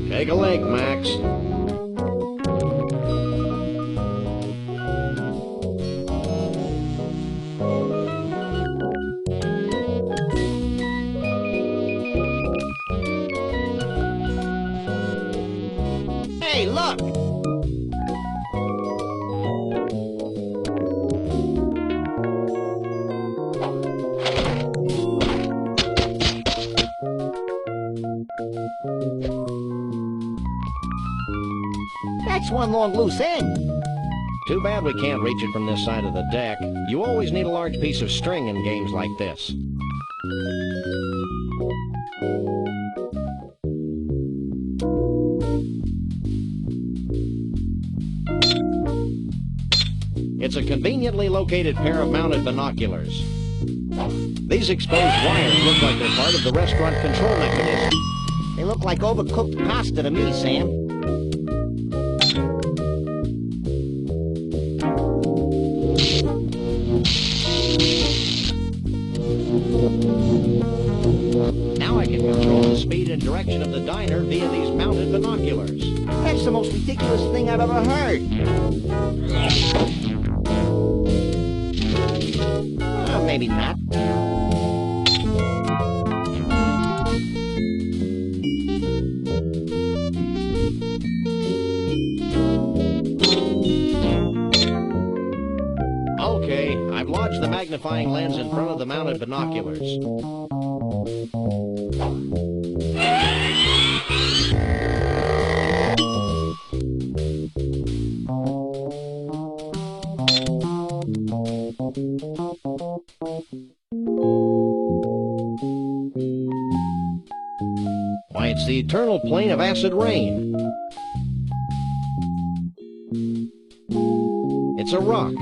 Take a leg, Max. Hey, look! That's one long loose end. Too bad we can't reach it from this side of the deck. You always need a large piece of string in games like this. It's a conveniently located pair of mounted binoculars. These exposed wires look like they're part of the restaurant control mechanism. They look like overcooked pasta to me, Sam. Now I can control the speed and direction of the diner via these mounted binoculars. That's the most ridiculous thing I've ever heard. Maybe not. Okay, I've lodged the magnifying lens in front of the mounted binoculars. Why, it's the eternal plane of acid rain. It's a rock.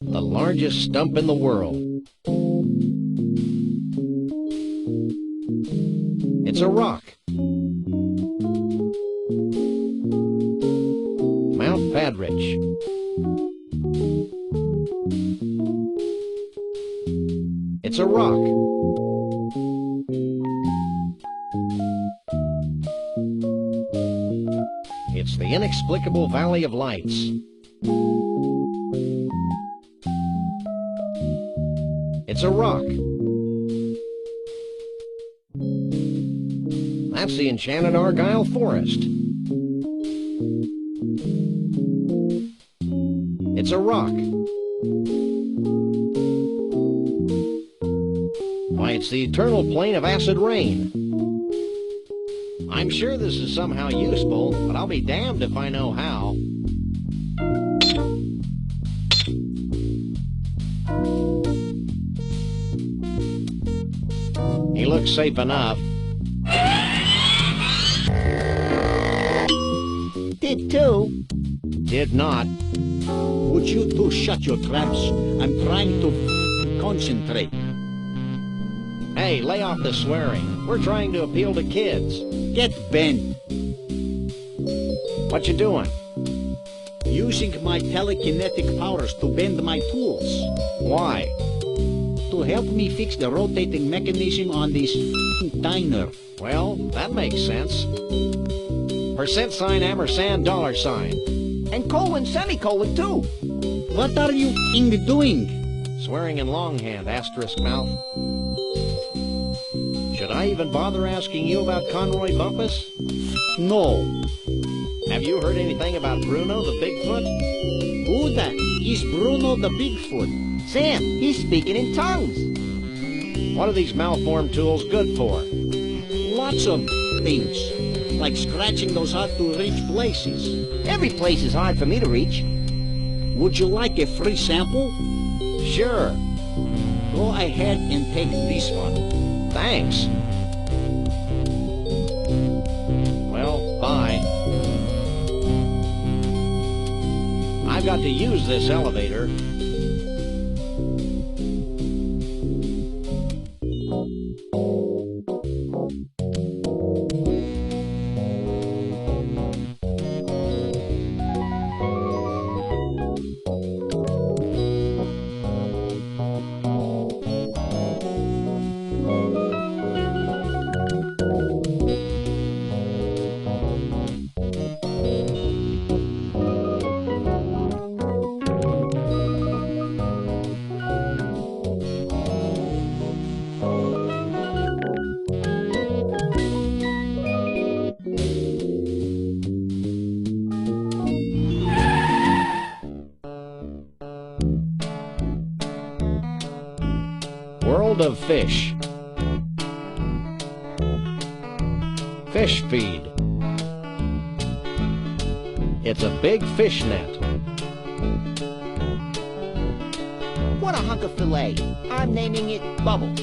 The largest stump in the world. It's a rock. Mount Padrich. It's a rock. It's the inexplicable Valley of Lights. It's a rock. That's the enchanted Argyle Forest. It's a rock. Why, it's the eternal plain of acid rain. I'm sure this is somehow useful, but I'll be damned if I know how. He looks safe enough. Did too. Did not. Would you two shut your traps? I'm trying to concentrate. Hey, lay off the swearing. We're trying to appeal to kids. Get bent. What you doing? Using my telekinetic powers to bend my tools. Why? To help me fix the rotating mechanism on this diner. Well, that makes sense. %, ampersand, $. And colon, semicolon, too. What are you doing? Swearing in longhand, asterisk mouth. Should I even bother asking you about Conroy Bumpus? No. Have you heard anything about Bruno the Bigfoot? Who that? Is Bruno the Bigfoot? Sam, he's speaking in tongues. What are these malformed tools good for? Lots of things. Like scratching those hard-to-reach places. Every place is hard for me to reach. Would you like a free sample? Sure. Go ahead and take this one. Thanks. Well, bye. I've got to use this elevator. World of fish. Fish feed. It's a big fish net. What a hunk of filet. I'm naming it Bubbles.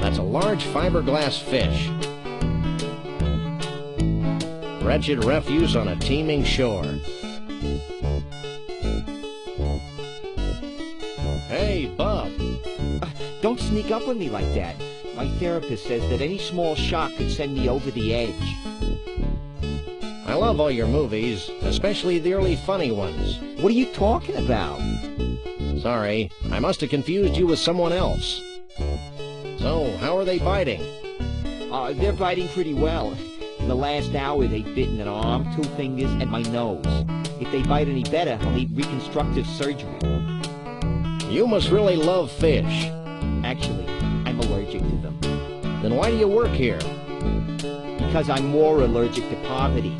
That's a large fiberglass fish. Wretched refuse on a teeming shore. Hey, Bub. Don't sneak up on me like that. My therapist says that any small shock could send me over the edge. I love all your movies, especially the early funny ones. What are you talking about? Sorry, I must have confused you with someone else. So, how are they biting? They're biting pretty well. In the last hour, they've bitten an arm, 2 fingers, and my nose. If they bite any better, I'll need reconstructive surgery. You must really love fish. Actually, I'm allergic to them. Then why do you work here? Because I'm more allergic to poverty.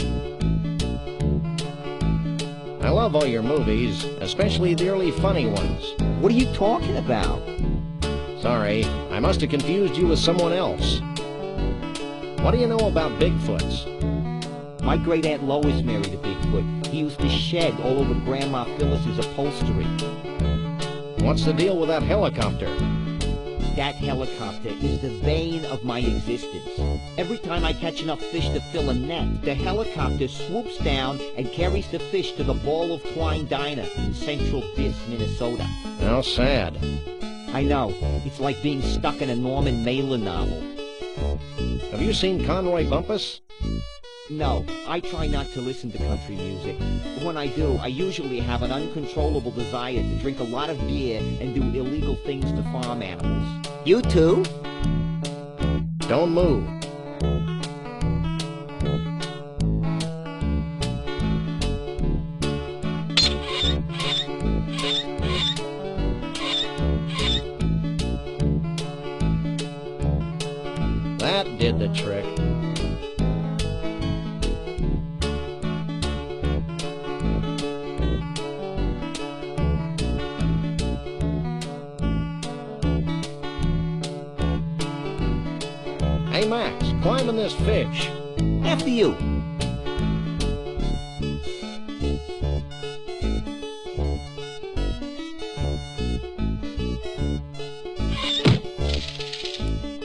I love all your movies, especially the early funny ones. What are you talking about? Sorry, I must have confused you with someone else. What do you know about Bigfoots? My great-aunt Lois married a Bigfoot. He used to shed all over Grandma Phyllis's upholstery. What's the deal with that helicopter? That helicopter is the bane of my existence. Every time I catch enough fish to fill a net, the helicopter swoops down and carries the fish to the Ball of Twine Diner in Central Biss, Minnesota. How sad. I know. It's like being stuck in a Norman Mailer novel. Have you seen Conroy Bumpus? No, I try not to listen to country music. When I do, I usually have an uncontrollable desire to drink a lot of beer and do illegal things to farm animals. You too? Don't move. That did the trick. Hey, Max, climbing this fish. After you.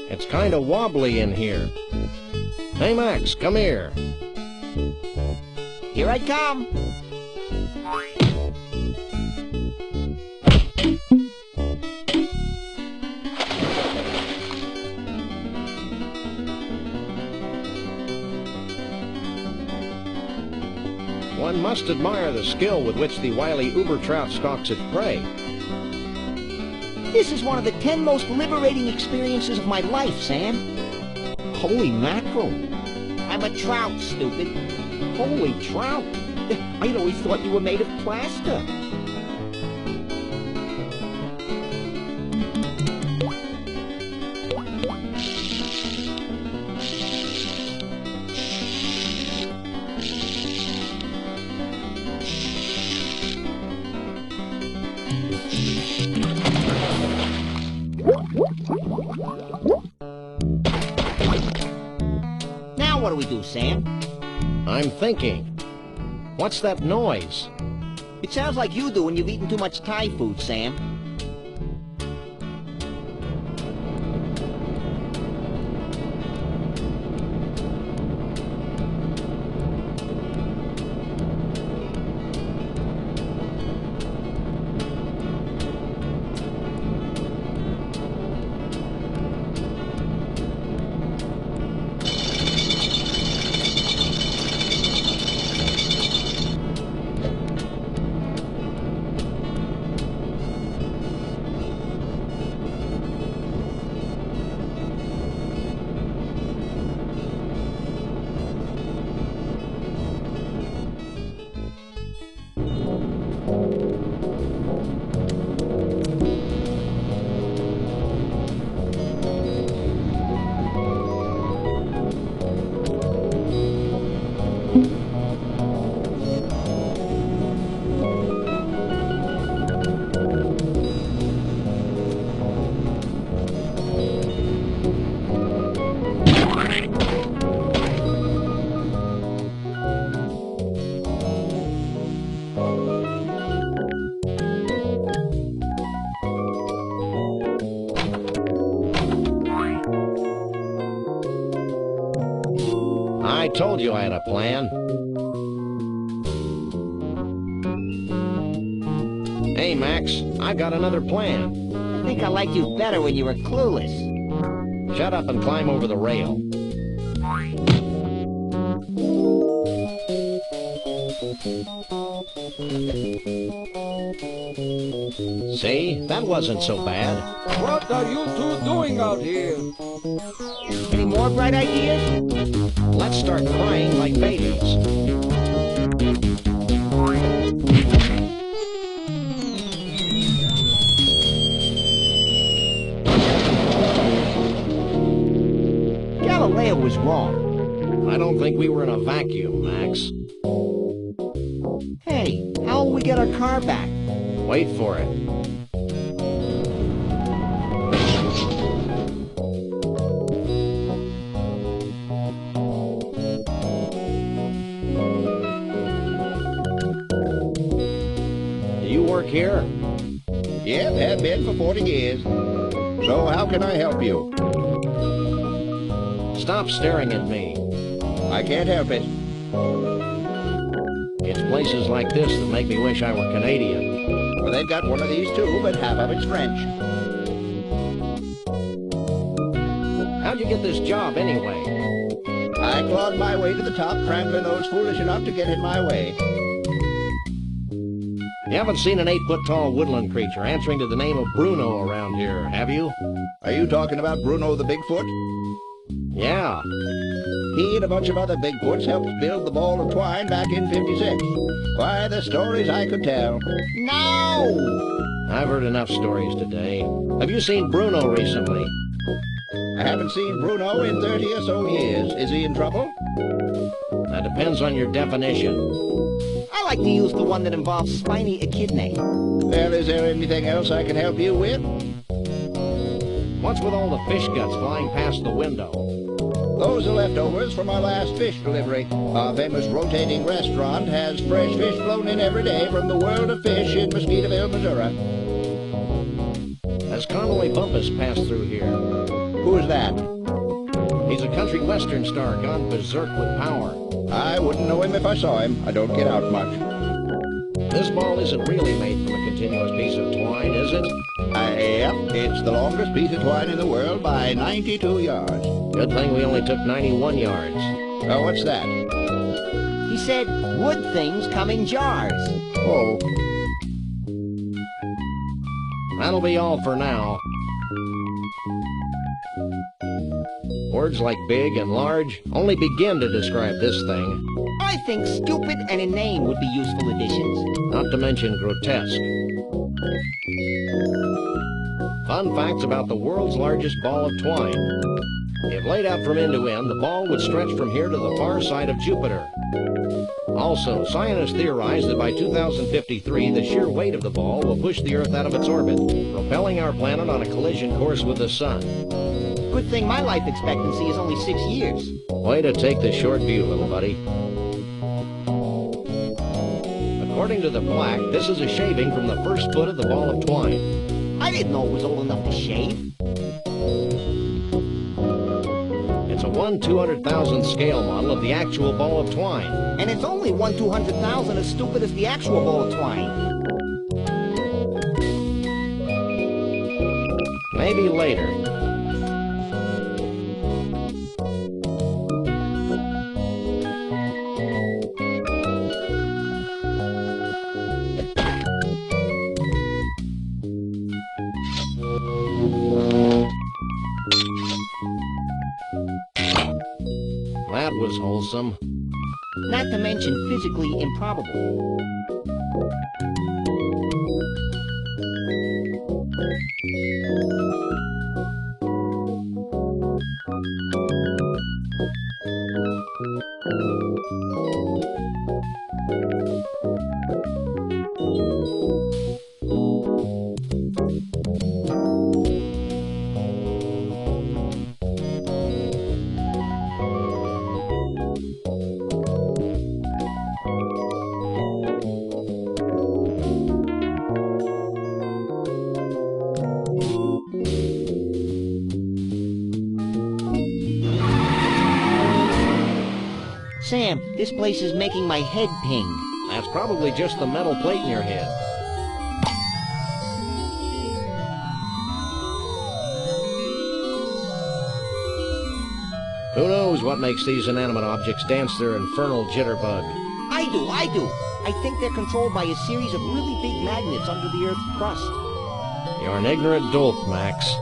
It's kind of wobbly in here. Hey, Max, come here. Here I come. One must admire the skill with which the wily uber trout stalks its prey. This is one of the 10 most liberating experiences of my life, Sam. Holy mackerel! I'm a trout, stupid. Holy trout! I'd always thought you were made of plaster. Now what do we do, Sam? I'm thinking. What's that noise? It sounds like you do when you've eaten too much Thai food, Sam. I told you I had a plan. Hey, Max, I got another plan. I think I liked you better when you were clueless. Shut up and climb over the rail. See? That wasn't so bad. What are you two doing out here? Any more bright ideas? Let's start crying like babies. Galileo was wrong. I don't think we were in a vacuum, Max. Hey, how will we get our car back? Wait for it. Do you work here? Yep, have been for 40 years. So how can I help you? Stop staring at me. I can't help it. It's places like this that make me wish I were Canadian. Well, they've got one of these too, but half of it's French. How'd you get this job anyway? I clawed my way to the top, trampling those foolish enough to get in my way. You haven't seen an 8-foot-tall woodland creature answering to the name of Bruno around here, have you? Are you talking about Bruno the Bigfoot? Yeah. He and a bunch of other Bigfoots helped build the ball of twine back in '56. Why, the stories I could tell. No! I've heard enough stories today. Have you seen Bruno recently? I haven't seen Bruno in 30 or so years. Is he in trouble? That depends on your definition. I like to use the one that involves spiny echidnae. Well, is there anything else I can help you with? What's with all the fish guts flying past the window? Those are leftovers from our last fish delivery. Our famous rotating restaurant has fresh fish flown in every day from the world of fish in Mosquitoeville, Missouri. Has Connolly Bumpus passed through here? Who's that? He's a country western star gone berserk with power. I wouldn't know him if I saw him. I don't get out much. This ball isn't really made from a continuous piece of twine, is it? Yep, it's the longest piece of twine in the world by 92 yards. Good thing we only took 91 yards. What's that? He said wood things come in jars. Oh. That'll be all for now. Words like big and large only begin to describe this thing. I think stupid and inane would be useful additions. Not to mention grotesque. Fun facts about the world's largest ball of twine. If laid out from end to end, the ball would stretch from here to the far side of Jupiter. Also, scientists theorize that by 2053, the sheer weight of the ball will push the Earth out of its orbit, propelling our planet on a collision course with the Sun. Good thing my life expectancy is only 6 years. Way to take the short view, little buddy. According to the plaque, this is a shaving from the first foot of the ball of twine. I didn't know it was old enough to shave. It's a 1/200,000th scale model of the actual ball of twine. And it's only 1/200,000 as stupid as the actual ball of twine. Maybe later. That was wholesome. Not to mention physically improbable. Sam, this place is making my head ping. That's probably just the metal plate in your head. Who knows what makes these inanimate objects dance their infernal jitterbug? I do. I think they're controlled by a series of really big magnets under the Earth's crust. You're an ignorant dolt, Max.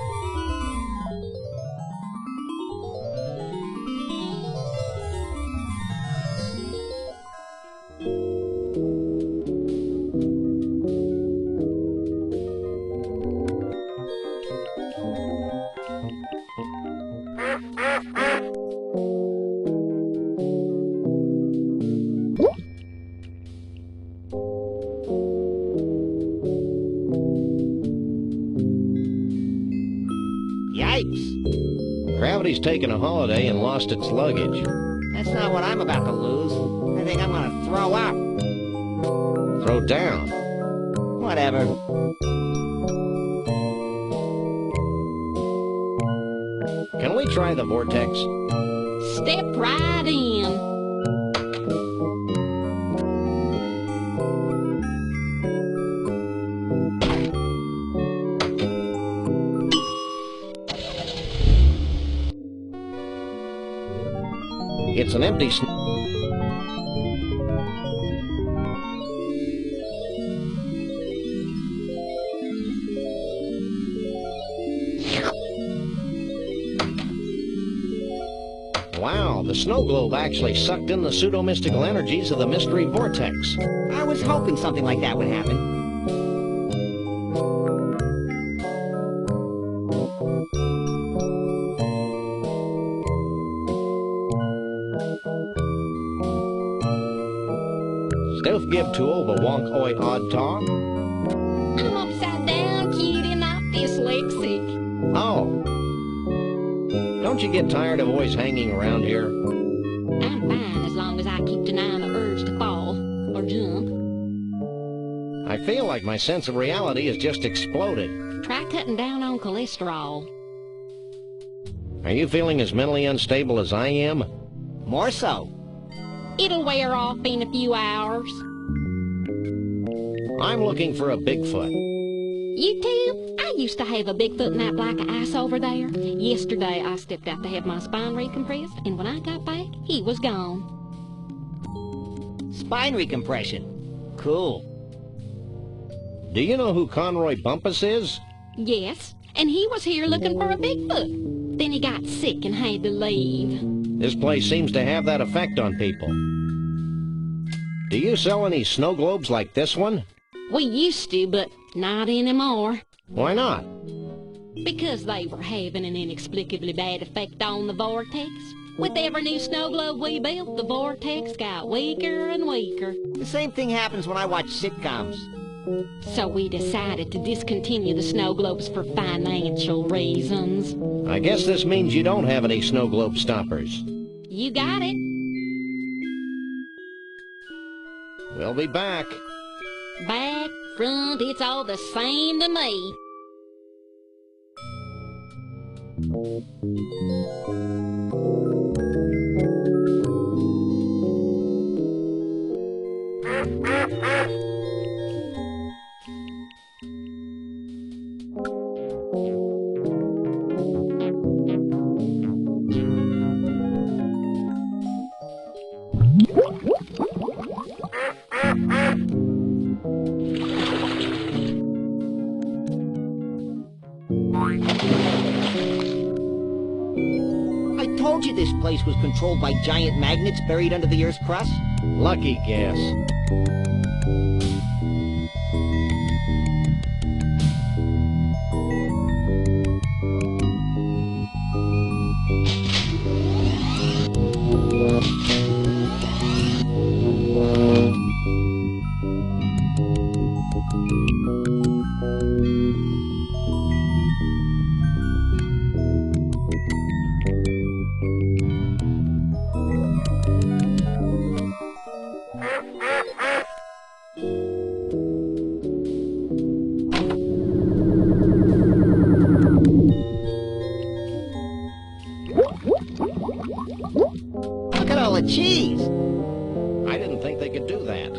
Yikes. Gravity's taken a holiday and lost its luggage. That's not what I'm about to lose. I think I'm gonna throw up. Throw down. Whatever. Can we try the vortex? Step right in. It's an empty Wow, the snow globe actually sucked in the pseudo-mystical energies of the mystery vortex. I was hoping something like that would happen. Stiff give tool the wonk oi odd talk. I'm upside down, cutie, not dyslexic. Oh. Don't you get tired of always hanging around here? I'm fine as long as I keep denying the urge to fall or jump. I feel like my sense of reality has just exploded. Try cutting down on cholesterol. Are you feeling as mentally unstable as I am? More so. It'll wear off in a few hours. I'm looking for a Bigfoot. You too? I used to have a Bigfoot nap like an ice over there. Yesterday I stepped out to have my spine recompressed, and when I got back, he was gone. Spine recompression. Cool. Do you know who Conroy Bumpus is? Yes, and he was here looking for a Bigfoot. Then he got sick and had to leave. This place seems to have that effect on people. Do you sell any snow globes like this one? We used to, but not anymore. Why not? Because they were having an inexplicably bad effect on the vortex. With every new snow globe we built, the vortex got weaker and weaker. The same thing happens when I watch sitcoms. So we decided to discontinue the snow globes for financial reasons. I guess this means you don't have any snow globe stoppers. You got it. We'll be back. Back, front, it's all the same to me. I told you this place was controlled by giant magnets buried under the Earth's crust. Lucky guess. Look at all the cheese. I didn't think they could do that.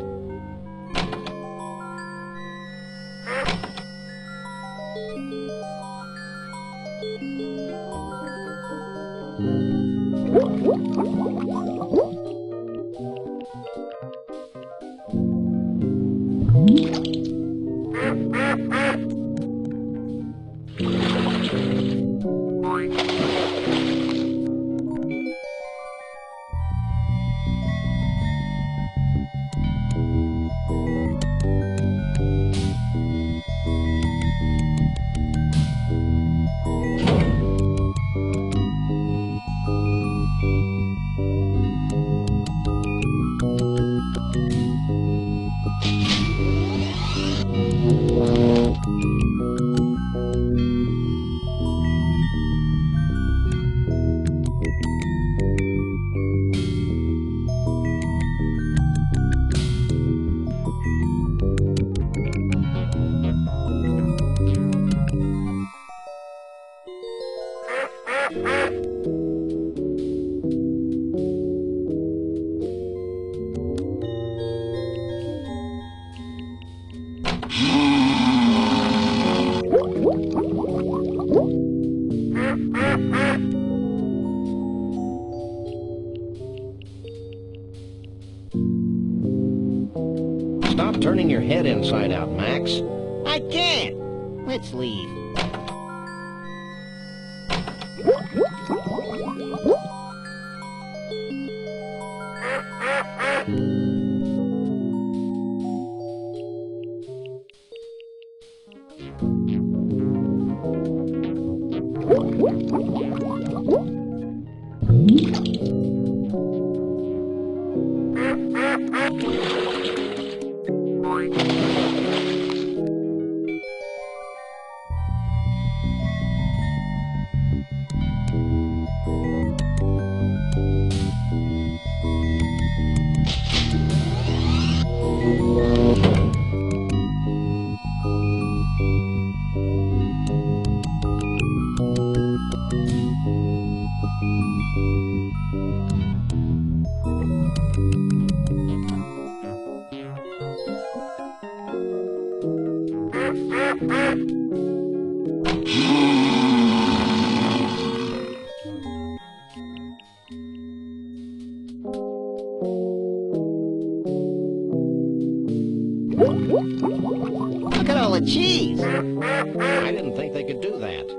turning your head inside out, Max. I can't. Let's leave. Look at all the cheese. I didn't think they could do that.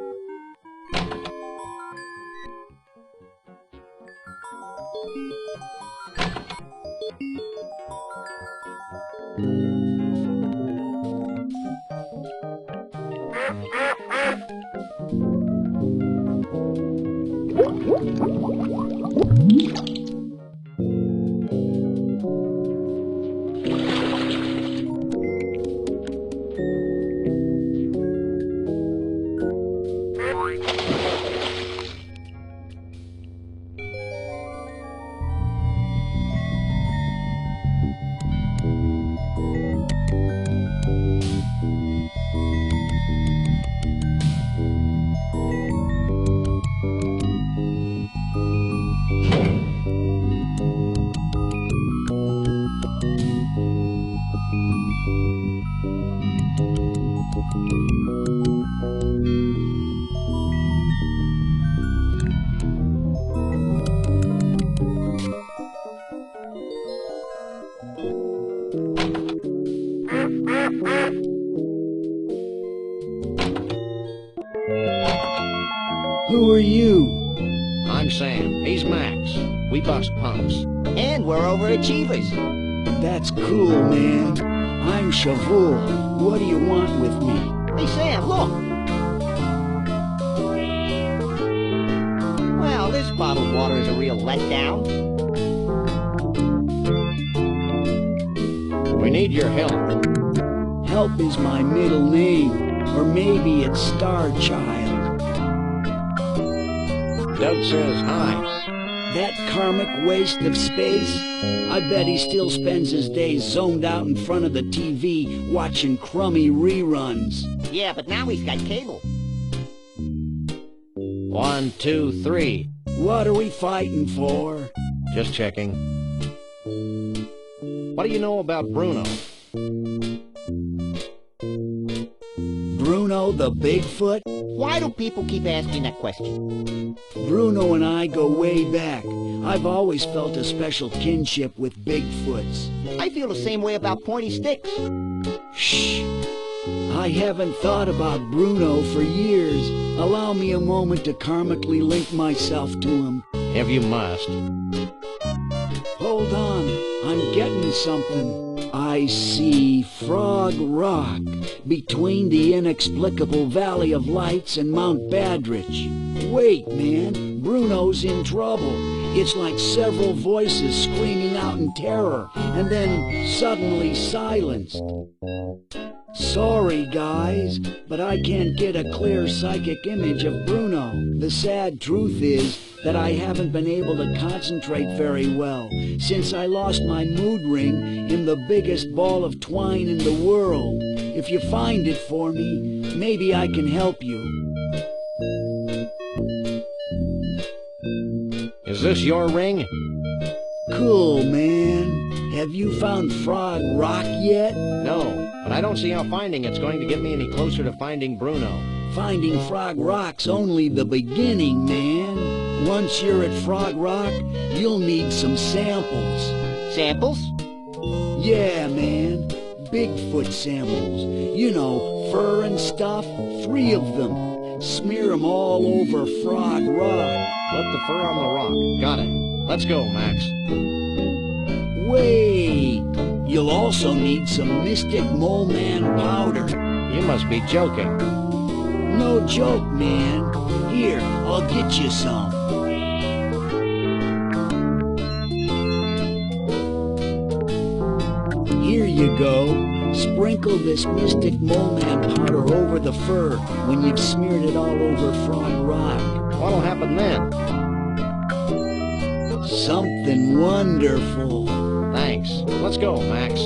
Who are you? I'm Sam. He's Max. We bust punks. And we're overachievers. That's cool, man. I'm Shavul. What do you want with me? Hey, Sam, look. Well, this bottled water is a real letdown. We need your help. Help is my middle name. Or maybe it's Star Child. Doug says hi. That karmic waste of space? I bet he still spends his days zoned out in front of the TV watching crummy reruns. Yeah, but now he's got cable. 1, 2, 3. What are we fighting for? Just checking. What do you know about Bruno? Bruno the Bigfoot? Why do people keep asking that question? Bruno and I go way back. I've always felt a special kinship with Bigfoots. I feel the same way about pointy sticks. Shh! I haven't thought about Bruno for years. Allow me a moment to karmically link myself to him. If you must. Hold on, I'm getting something. I see Frog Rock between the inexplicable Valley of Lights and Mount Badrich. Wait, man, Bruno's in trouble. It's like several voices screaming out in terror, and then suddenly silence. Sorry, guys, but I can't get a clear psychic image of Bruno. The sad truth is that I haven't been able to concentrate very well since I lost my mood ring in the biggest ball of twine in the world. If you find it for me, maybe I can help you. Is this your ring? Cool, man. Have you found Frog Rock yet? No, but I don't see how finding it's going to get me any closer to finding Bruno. Finding Frog Rock's only the beginning, man. Once you're at Frog Rock, you'll need some samples. Samples? Yeah, man. Bigfoot samples. You know, fur and stuff. 3 of them. Smear 'em all over Frog Rock. Put the fur on the rock. Got it. Let's go, Max. Wait! You'll also need some Mystic Mole Man powder. You must be joking. No joke, man. Here, I'll get you some. Here you go. Sprinkle this Mystic Mole Man powder over the fur when you've smeared it all over Frog Rock. What'll happen then? Something wonderful. Thanks. Let's go, Max.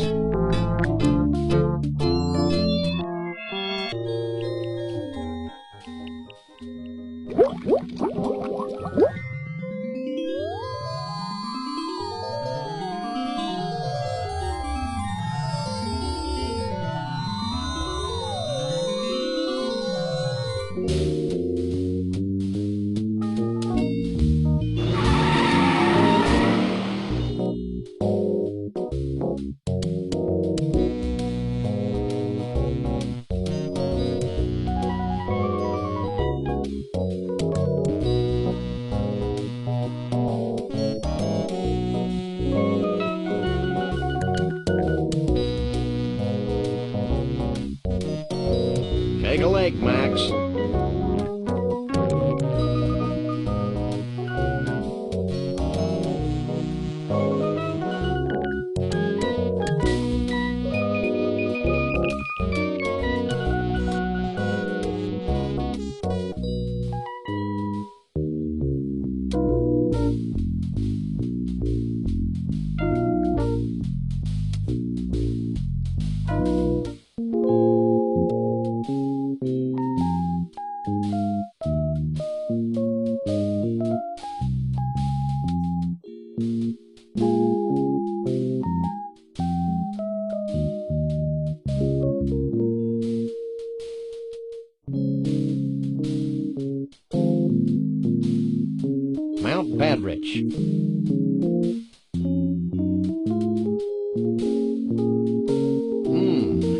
Take a leg, Max. Mount Badrich.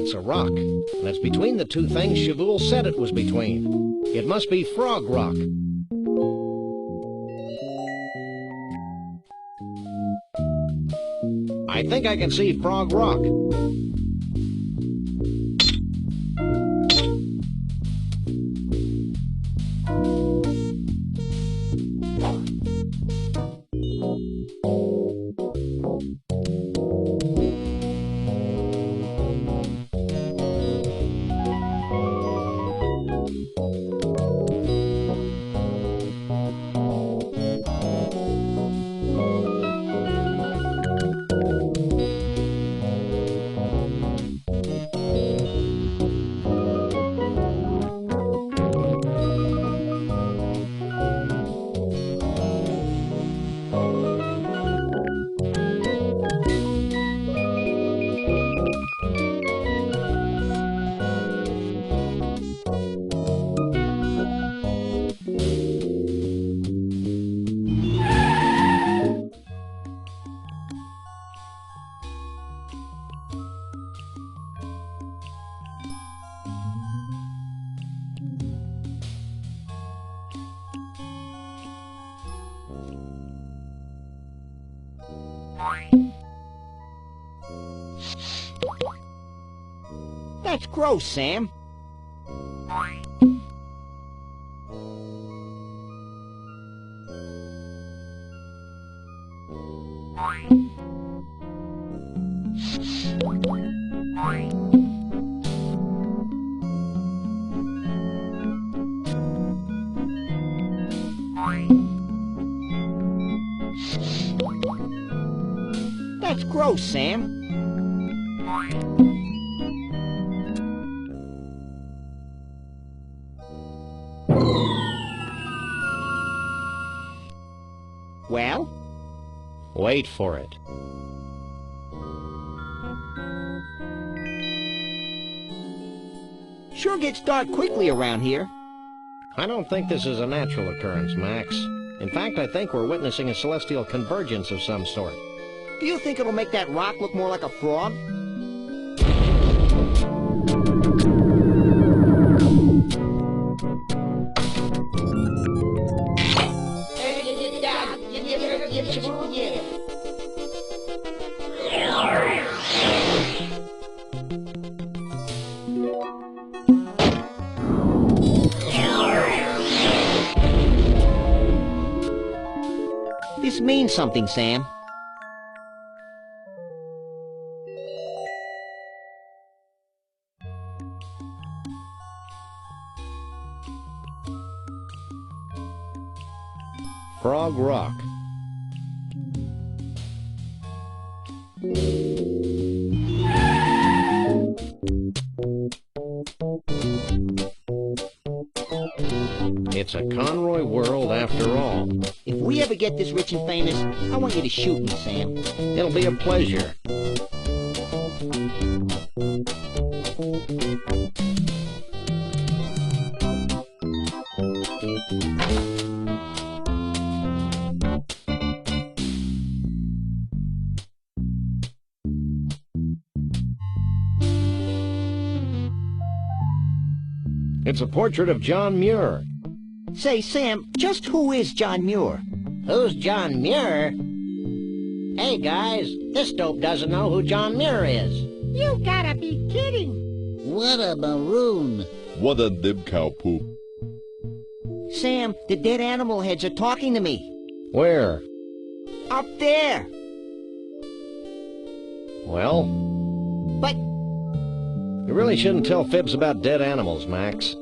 It's a rock. And it's between the 2 things Shavul said it was between. It must be Frog Rock. I think I can see Frog Rock. That's gross, Sam. That's gross, Sam. Well? Wait for it. Sure gets dark quickly around here. I don't think this is a natural occurrence, Max. In fact, I think we're witnessing a celestial convergence of some sort. Do you think it'll make that rock look more like a frog? This means something, Sam. Frog Rock. It's a Conroy world after all. If we ever get this rich and famous, I want you to shoot me, Sam. It'll be a pleasure. It's a portrait of John Muir. Say, Sam, just who is John Muir? Who's John Muir? Hey, guys, this dope doesn't know who John Muir is. You gotta be kidding. What a maroon. What a dib cow poop. Sam, the dead animal heads are talking to me. Where? Up there. Well? But... You really shouldn't tell fibs about dead animals, Max.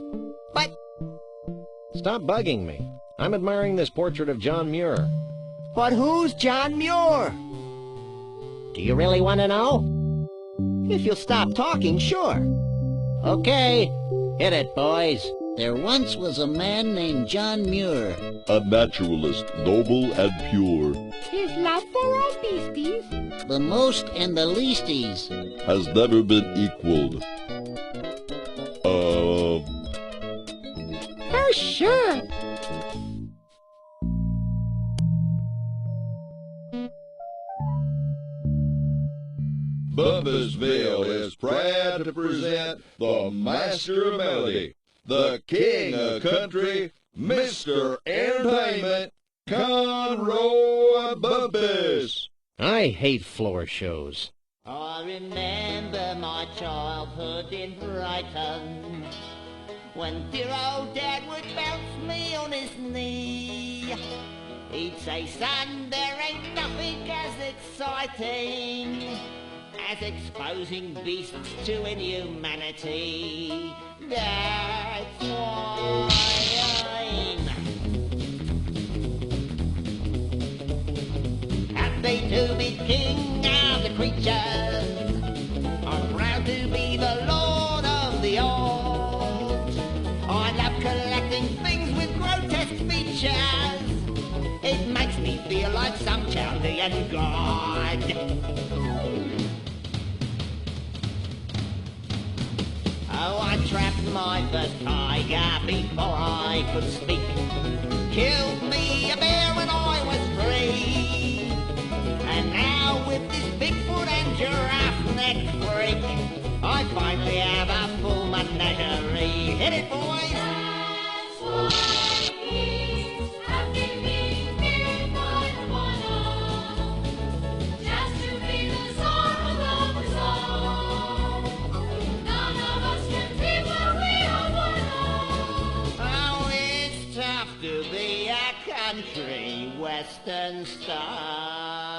But... Stop bugging me. I'm admiring this portrait of John Muir. But who's John Muir? Do you really want to know? If you'll stop talking, sure. Okay, hit it, boys. There once was a man named John Muir. A naturalist, noble and pure, His love for all beasties. The most and the leasties. has never been equaled. For sure. Bumpusville is proud to present the Master of Melody, the King of Country, Mr. Entertainment, Conroy Bumpus. I hate floor shows. I remember my childhood in Brighton, when dear old Dad would bounce me on his knee. He'd say, son, there ain't nothing as exciting as exposing beasts to inhumanity. That's why I'm happy to be king of the creatures. I'm proud to be the lord of the old. I love collecting things with grotesque features. It makes me feel like some Chaldean god. Oh, I trapped my first tiger before I could speak. Killed me a bear when I was 3. And now with this Bigfoot and giraffe neck freak, I finally have a full menagerie. Hit it, boys! That's why he's happy being big by the one. Just to be the czar of the song. None of us can be where we are one. Oh, it's tough to be a country western star.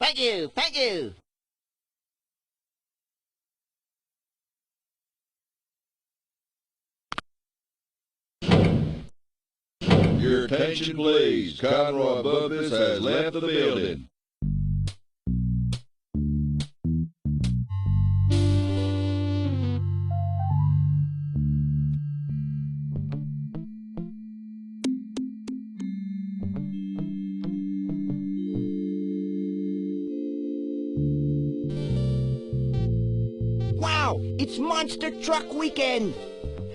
Thank you, thank you. Your attention, please. Conroy Bumpus has left the building. Wow, it's Monster Truck Weekend.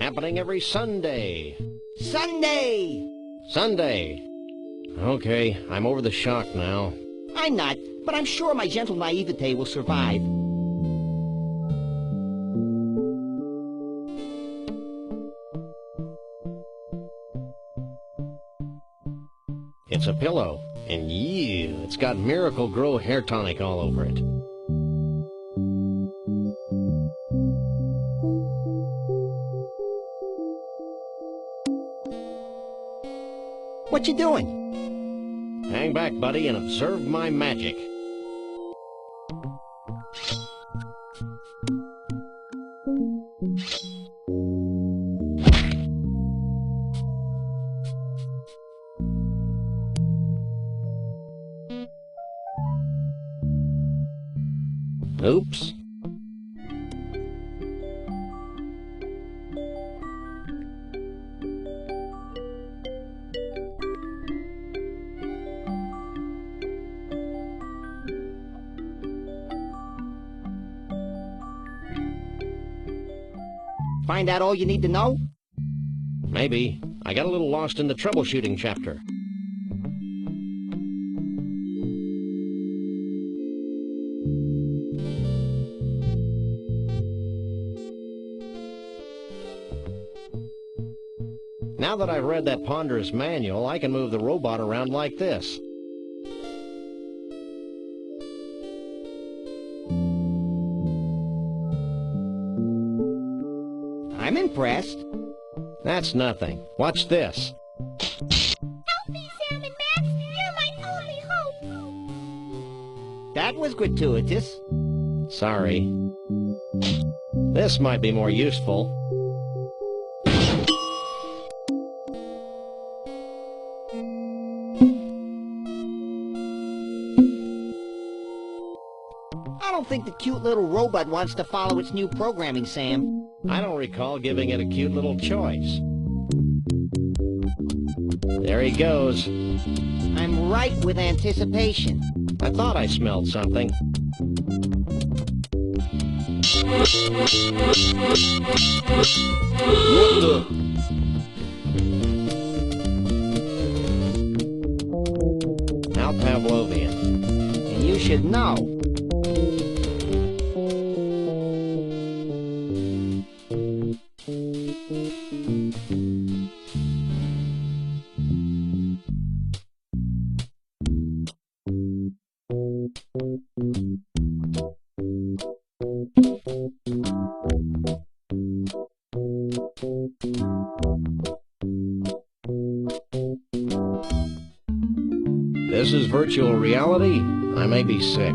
Happening every Sunday. Sunday. Sunday. Okay, I'm over the shock now. I'm not, but I'm sure my gentle naivete will survive. pillow. And it's got Miracle Grow hair tonic all over it. What you doing? Hang back, buddy, and observe my magic. Oops. Find out all you need to know? Maybe. I got a little lost in the troubleshooting chapter. Now that I've read that ponderous manual, I can move the robot around like this. I'm impressed. That's nothing. Watch this. Help me, Sam and Max! You're my only hope! That was gratuitous. Sorry. This might be more useful. I don't think the cute little robot wants to follow its new programming, Sam. I don't recall giving it a cute little choice. There he goes. I'm right with anticipation. I thought I smelled something. What the? How Pavlovian. And you should know. This is virtual reality? I may be sick.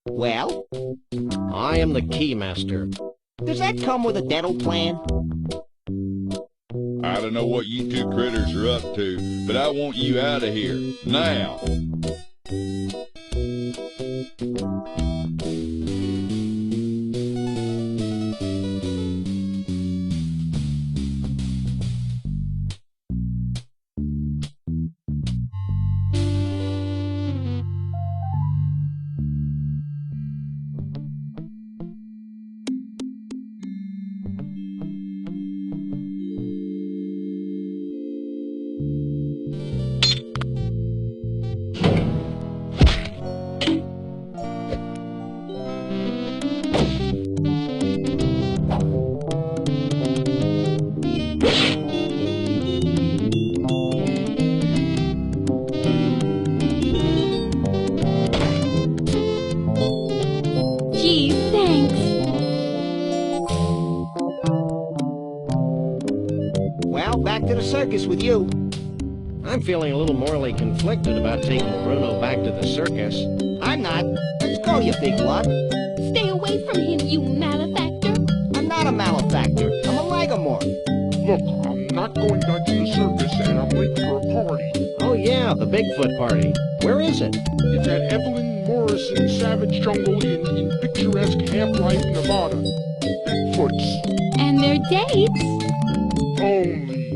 Well? I am the Keymaster. Does that come with a dental plan? I don't know what you two critters are up to, but I want you out of here, now. Back to the circus with you. I'm feeling a little morally conflicted about taking Bruno back to the circus. I'm not. Let's go, you big lug. Stay away from him, you malefactor. I'm not a malefactor. I'm a lagomorph. Look, I'm not going back to the circus, and I'm late for a party. Oh, yeah, the Bigfoot party. Where is it? It's at Evelyn Morrison's Savage Jungle in picturesque Half-Life, Nevada. Bigfoots. And their dates? Only.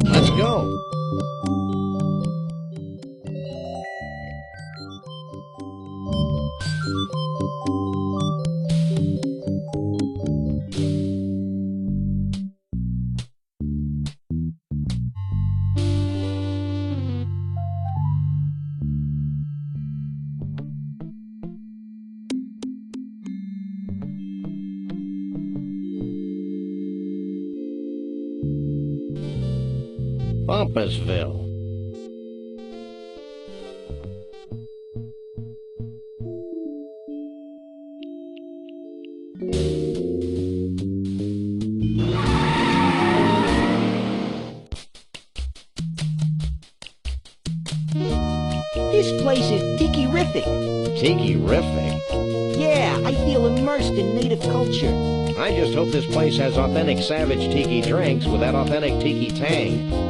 Let's go. Bumpusville. This place is tiki-rific. Tiki-rific? Yeah, I feel immersed in native culture. I just hope this place has authentic savage tiki drinks with that authentic tiki tang.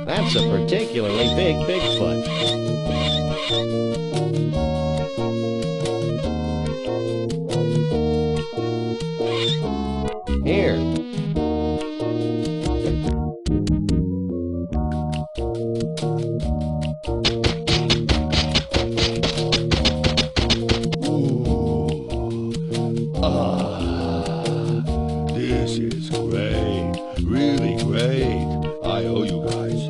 That's a particularly big Bigfoot. Here. This is great. Really great. I owe you guys.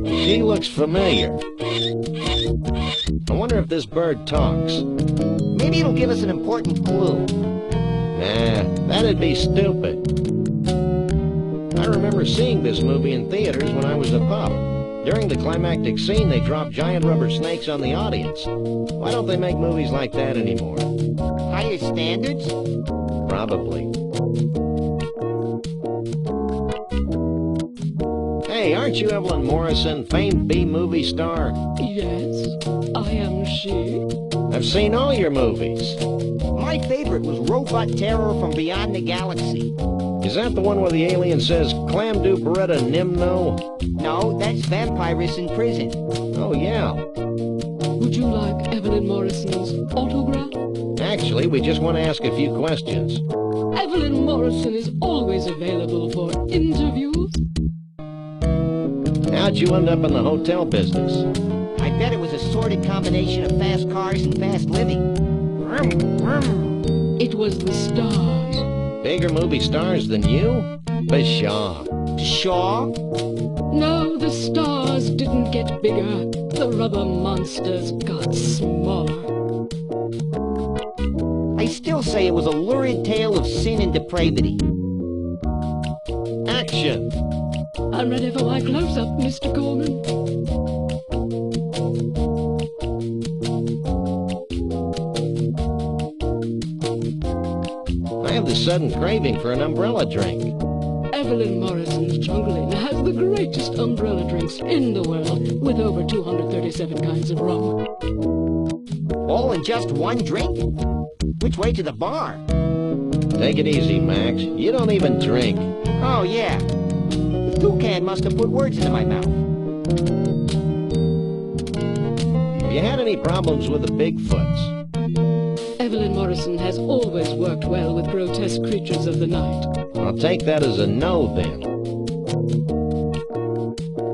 She looks familiar. I wonder if this bird talks. Maybe it'll give us an important clue. Nah, that'd be stupid. I remember seeing this movie in theaters when I was a pup. During the climactic scene, they dropped giant rubber snakes on the audience. Why don't they make movies like that anymore? Higher standards? Probably. Hey, aren't you Evelyn Morrison, famed B-movie star? Yes, I am she. I've seen all your movies. My favorite was Robot Terror from Beyond the Galaxy. Is that the one where the alien says, Clam do Beretta Nimno? No, that's Vampirus in Prison. Oh, yeah. Would you like Evelyn Morrison's autograph? Actually, we just want to ask a few questions. Evelyn Morrison is always available for interviews. How'd you end up in the hotel business? I bet it was a sordid combination of fast cars and fast living. Vroom, vroom. It was the stars. Bigger movie stars than you? Pshaw. Shaw? No, the stars didn't get bigger. The rubber monsters got smaller. I still say it was a lurid tale of sin and depravity. Action! I'm ready for my close-up, Mr. Coleman. I have this sudden craving for an umbrella drink. Evelyn Morrison's Jungle Inn has the greatest umbrella drinks in the world, with over 237 kinds of rum. All in just one drink? Which way to the bar? Take it easy, Max. You don't even drink. Oh, yeah. The toucan must have put words into my mouth. Have you had any problems with the Bigfoots? Evelyn Morrison has always worked well with grotesque creatures of the night. I'll take that as a no, then.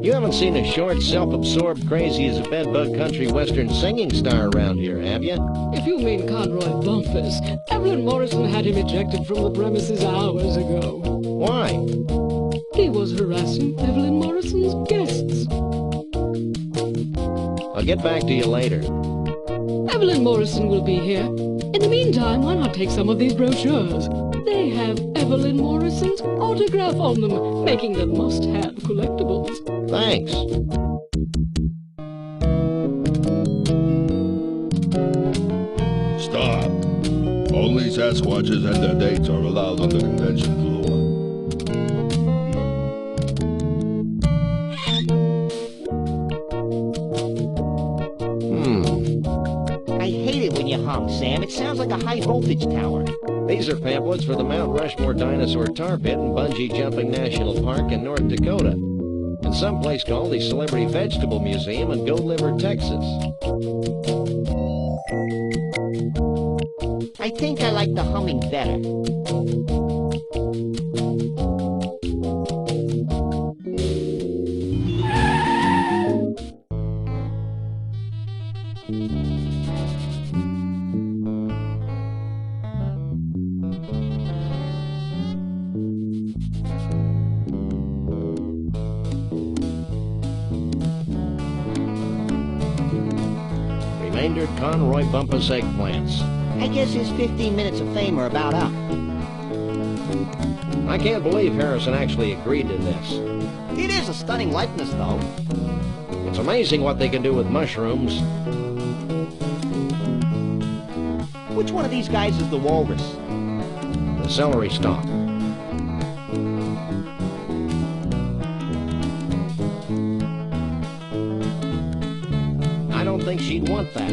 You haven't seen a short, self-absorbed, crazy-as-a-bedbug country western singing star around here, have you? If you mean Conroy Bumpus, Evelyn Morrison had him ejected from the premises hours ago. Why? He was harassing Evelyn Morrison's guests. I'll get back to you later. Evelyn Morrison will be here. In the meantime, why not take some of these brochures? They have Evelyn Morrison's autograph on them, making them must-have collectibles. Thanks. Stop. Only Sasquatches and their dates are allowed on the convention floor. you hum, Sam. It sounds like a high-voltage tower. These are pamphlets for the Mount Rushmore Dinosaur Tar Pit and Bungee Jumping National Park in North Dakota, and someplace called the Celebrity Vegetable Museum in Goat Liver, Texas. I think I like the humming better. Remaindered Conroy Bumpus eggplants. I guess his 15 minutes of fame are about up. I can't believe Harrison actually agreed to this. It is a stunning likeness, though. It's amazing what they can do with mushrooms. Which one of these guys is the walrus? The celery stalk. I don't think she'd want that.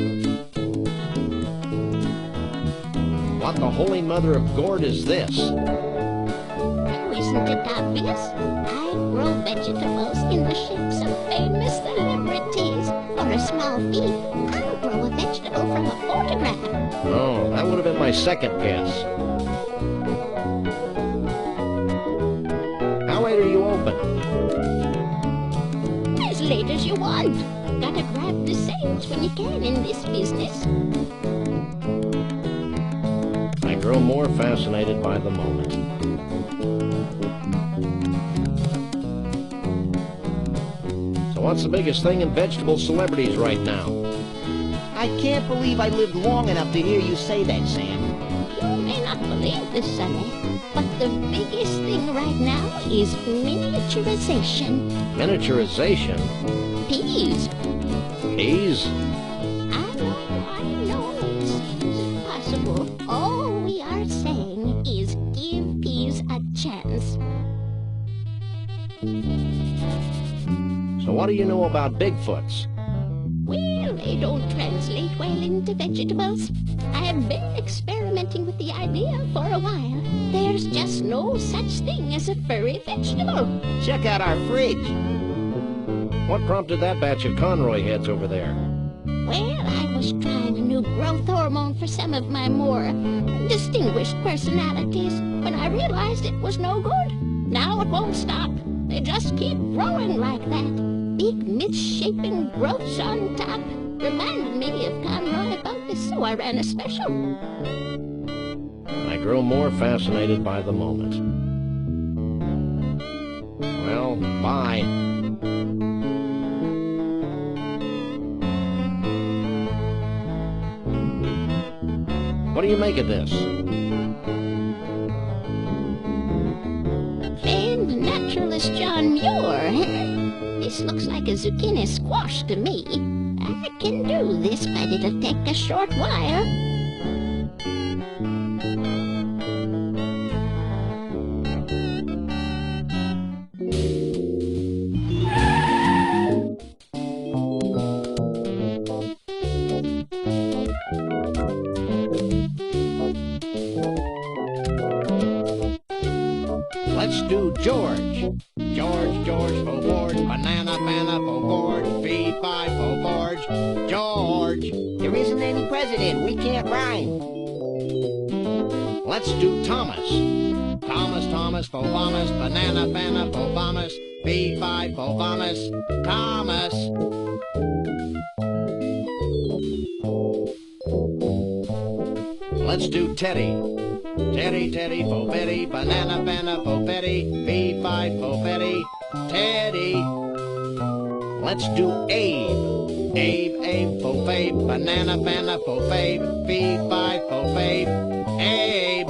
What the holy mother of gourd is this? Oh, isn't it obvious? I grow vegetables in the shapes of famous celebrities. For a small fee, I'll grow a vegetable from a photograph. Oh, that would have been my second guess. How late are you open? As late as you want. Gotta grab the sales when you can in this business. I grow more fascinated by the moment. So what's the biggest thing in vegetable celebrities right now? I can't believe I lived long enough to hear you say that, Sam. You may not believe this, Sonny, but the biggest thing right now is miniaturization. Miniaturization? Peas. Peas? I know, it seems impossible. All we are saying is give peas a chance. So what do you know about Bigfoots? Well, they don't translate well into vegetables. I've been experimenting with the idea for a while. There's just no such thing as a furry vegetable. Check out our fridge. What prompted that batch of Conroy heads over there? Well, I was trying a new growth hormone for some of my more distinguished personalities when I realized it was no good. Now it won't stop. They just keep growing like that. Big misshapen growths on top. Reminded me of Conroy Bumpus, so I ran a special. I grow more fascinated by the moment. Well, bye. What do you make of this? Famed naturalist John Muir. This looks like a zucchini squash to me. I can do this, but it'll take a short while. Let's do George. George for George, banana for George, V5 for George, George. There isn't any president. We can't rhyme. Let's do Thomas. Thomas for Thomas, banana for Thomas, V5 for Thomas, Thomas. Let's do Teddy. Teddy for Betty, banana for Betty, V5 for Betty, Teddy. Let's do Abe. Abe for Fabe, banana for Fabe, V5 for Fabe, Abe.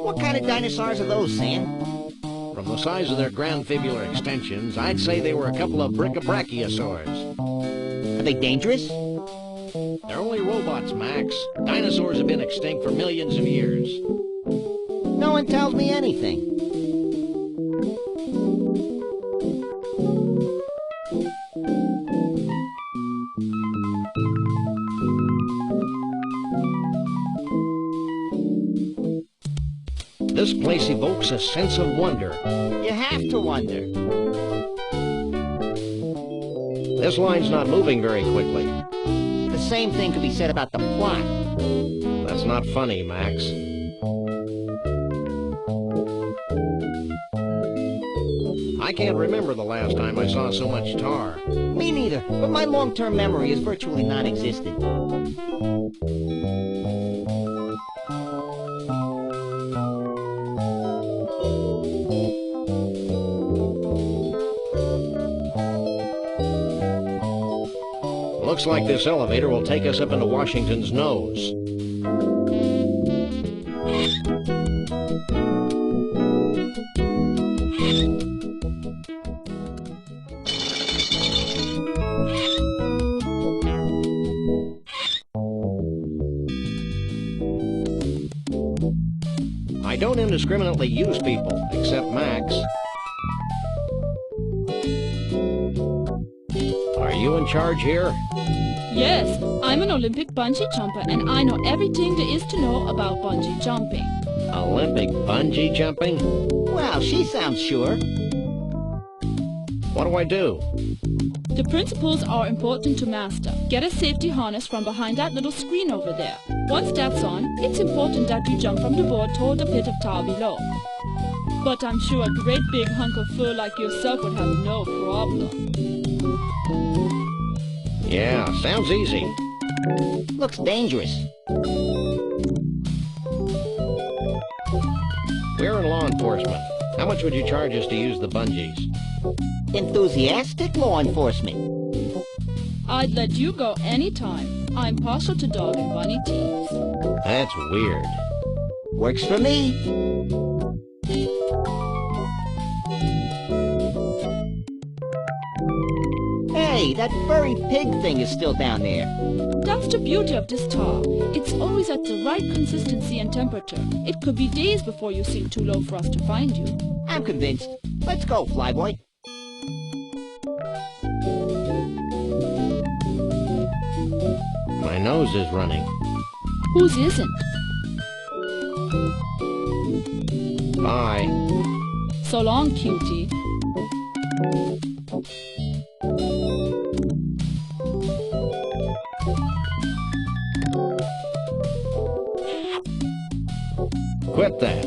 What kind of dinosaurs are those, Sam? From the size of their granfibular extensions, I'd say they were a couple of brachiosaurs. Are they dangerous? They're only robots, Max. Dinosaurs have been extinct for millions of years. No one tells me anything. This place evokes a sense of wonder. You have to wonder. This line's not moving very quickly. The same thing could be said about the plot. That's not funny, Max. I can't remember the last time I saw so much tar. Me neither, but my long-term memory is virtually non-existent. Looks like this elevator will take us up into Washington's nose. I don't indiscriminately use people, except Max. Are you in charge here? Yes, I'm an Olympic bungee jumper, and I know everything there is to know about bungee jumping. Olympic bungee jumping? Wow, she sounds sure. What do I do? The principles are important to master. Get a safety harness from behind that little screen over there. Once that's on, it's important that you jump from the board toward the pit of tar below. But I'm sure a great big hunk of fur like yourself would have no problem. Yeah, sounds easy. Looks dangerous. We're in law enforcement. How much would you charge us to use the bungees? Enthusiastic law enforcement. I'd let you go anytime. I'm partial to dog and bunny teams. That's weird. Works for me. Hey, that furry pig thing is still down there. That's the beauty of this tar. It's always at the right consistency and temperature. It could be days before you sink too low for us to find you. I'm convinced. Let's go, Flyboy. My nose is running. Whose isn't? Bye. So long, cutie. Quit that.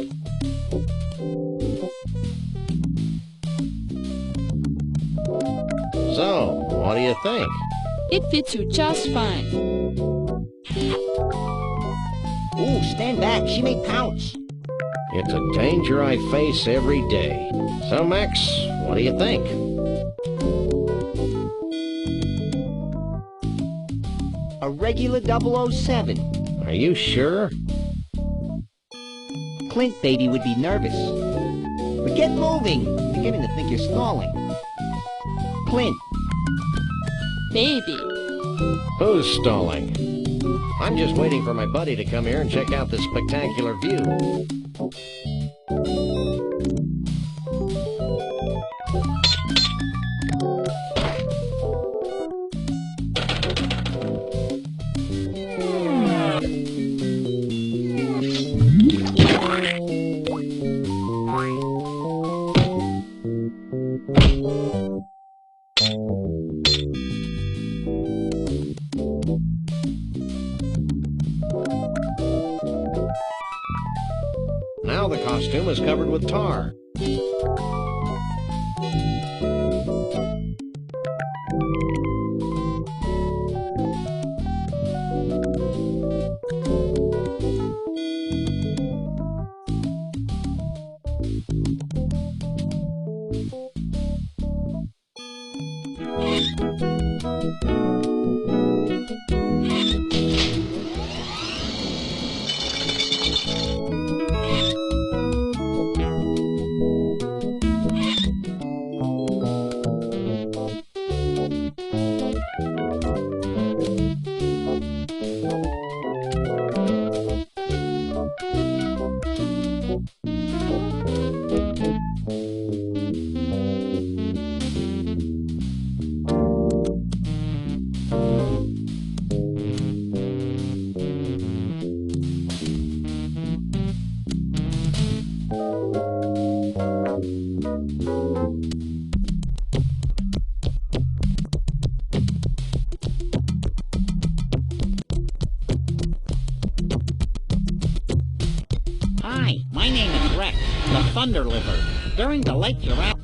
So, what do you think? It fits you just fine. Ooh, stand back. She may pounce. It's a danger I face every day. So, Max, what do you think? A regular 007. Are you sure? Clint, baby, would be nervous. But get moving. I'm beginning to think you're stalling. Clint. Baby. Who's stalling? I'm just waiting for my buddy to come here and check out this spectacular view. Now the costume is covered with tar. Hi, my name is Rex, the Thunder Liver. During the Lake Giraffe...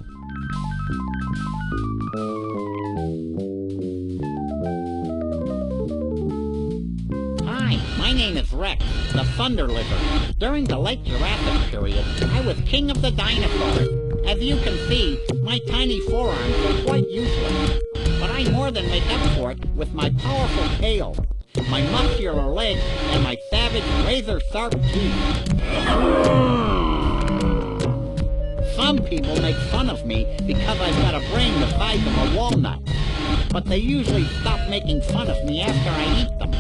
Hi, my name is Rex, the Thunder Liver. During the Late Jurassic period, I was king of the dinosaurs. As you can see, my tiny forearms are quite useless. But I more than make up for it with my powerful tail, my muscular legs, and my savage razor-sharp teeth. Some people make fun of me because I've got a brain the size of a walnut. But they usually stop making fun of me after I eat them.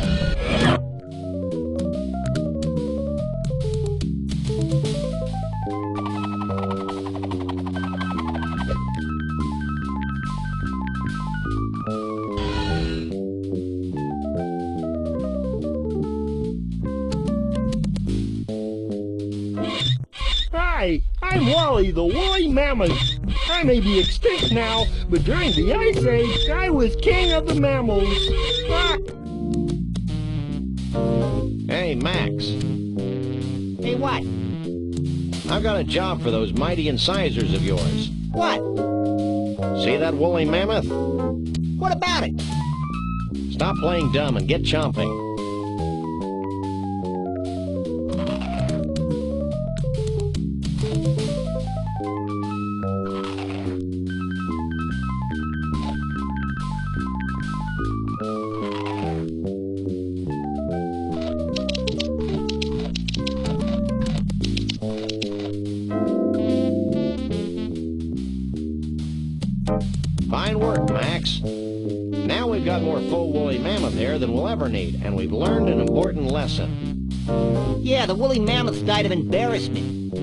Hi, I'm Wally, the woolly mammoth. I may be extinct now, but during the Ice Age, I was king of the mammals. Ah. Hey, Max. Hey, what? I've got a job for those mighty incisors of yours. What? See that woolly mammoth? What about it? Stop playing dumb and get chomping. Fine work, Max. Now we've got more full woolly mammoth hair than we'll ever need, and we've learned an important lesson. Yeah, the woolly mammoths died of embarrassment.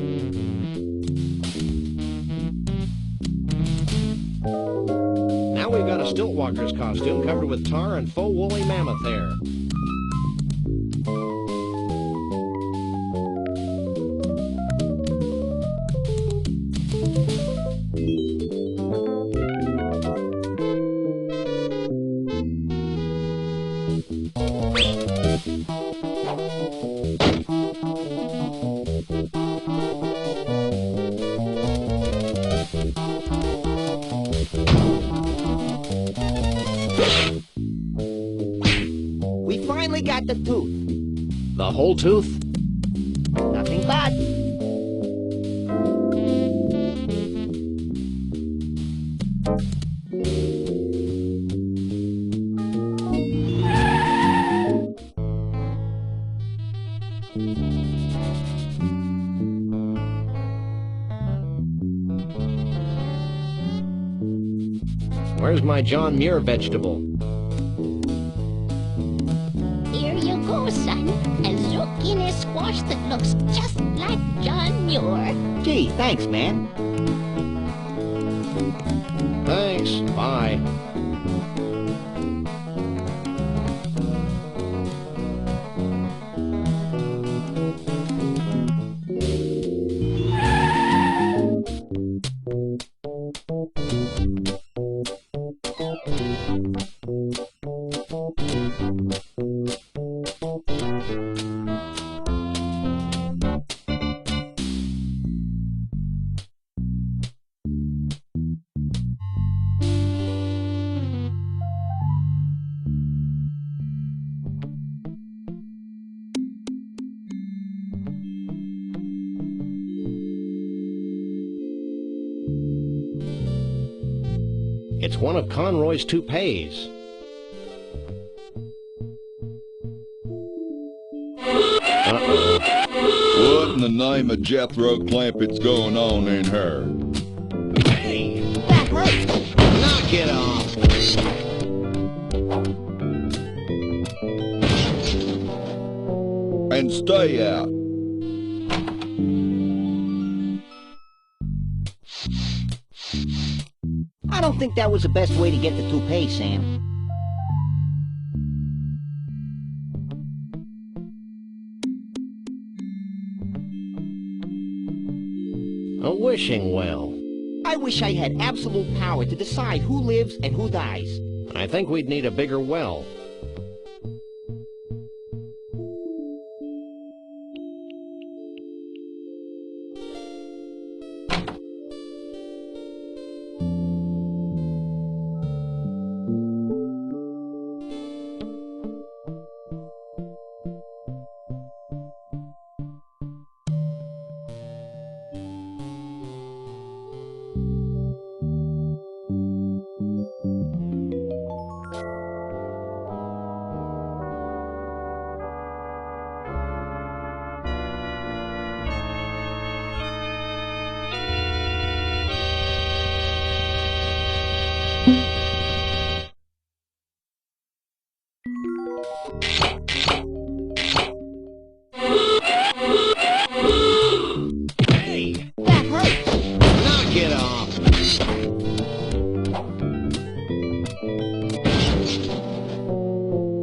Now we've got a stiltwalker's costume covered with tar and full woolly mammoth hair. We finally got the tooth. The whole tooth? Nothing but. Where's my John Muir vegetable? Here you go, son. A zucchini squash that looks just like John Muir. Gee, thanks, man. Thanks. Bye. It's one of Conroy's toupees. Uh-oh. What in the name of Jethro Clampett's going on in her? Hey, That hurts. knock it off. And stay out. I don't think that was the best way to get the toupee, Sam. A wishing well. I wish I had absolute power to decide who lives and who dies. I think we'd need a bigger well.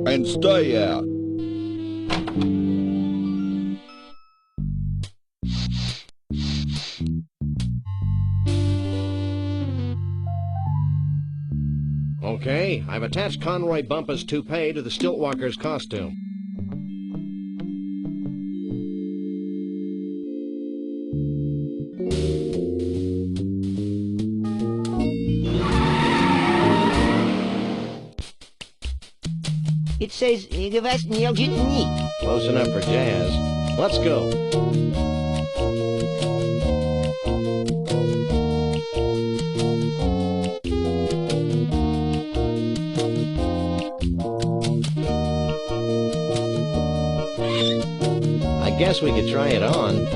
And stay out. Okay, I've attached Conroy Bumpus' toupee to the Stiltwalker's costume. It says, Close enough for jazz. Let's go. I guess we could try it on.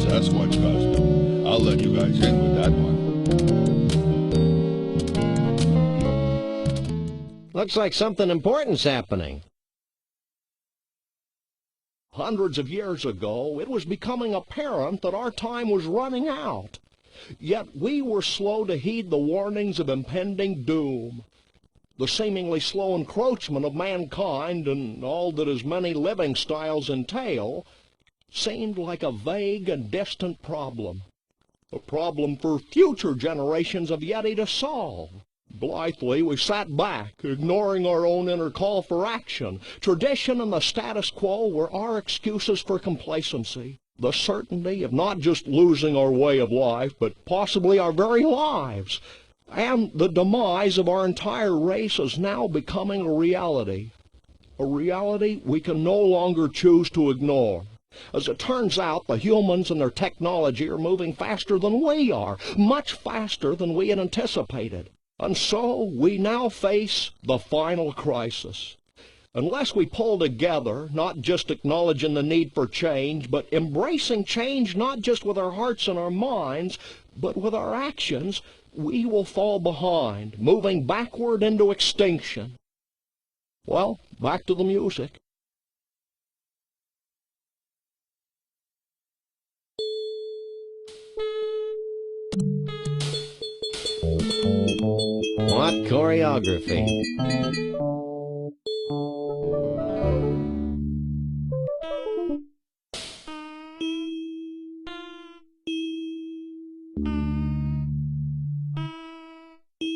Sasquatch costume. I'll let you guys in with that one. Looks like something important's happening. Hundreds of years ago, it was becoming apparent that our time was running out. Yet we were slow to heed the warnings of impending doom. The seemingly slow encroachment of mankind and all that his many living styles entail seemed like a vague and distant problem. A problem for future generations of Yeti to solve. Blithely, we sat back, ignoring our own inner call for action. Tradition and the status quo were our excuses for complacency. The certainty of not just losing our way of life, but possibly our very lives. And the demise of our entire race is now becoming a reality. A reality we can no longer choose to ignore. As it turns out, the humans and their technology are moving faster than we are, much faster than we had anticipated. And so we now face the final crisis. Unless we pull together, not just acknowledging the need for change, but embracing change not just with our hearts and our minds, but with our actions, we will fall behind, moving backward into extinction. Well, back to the music. What choreography.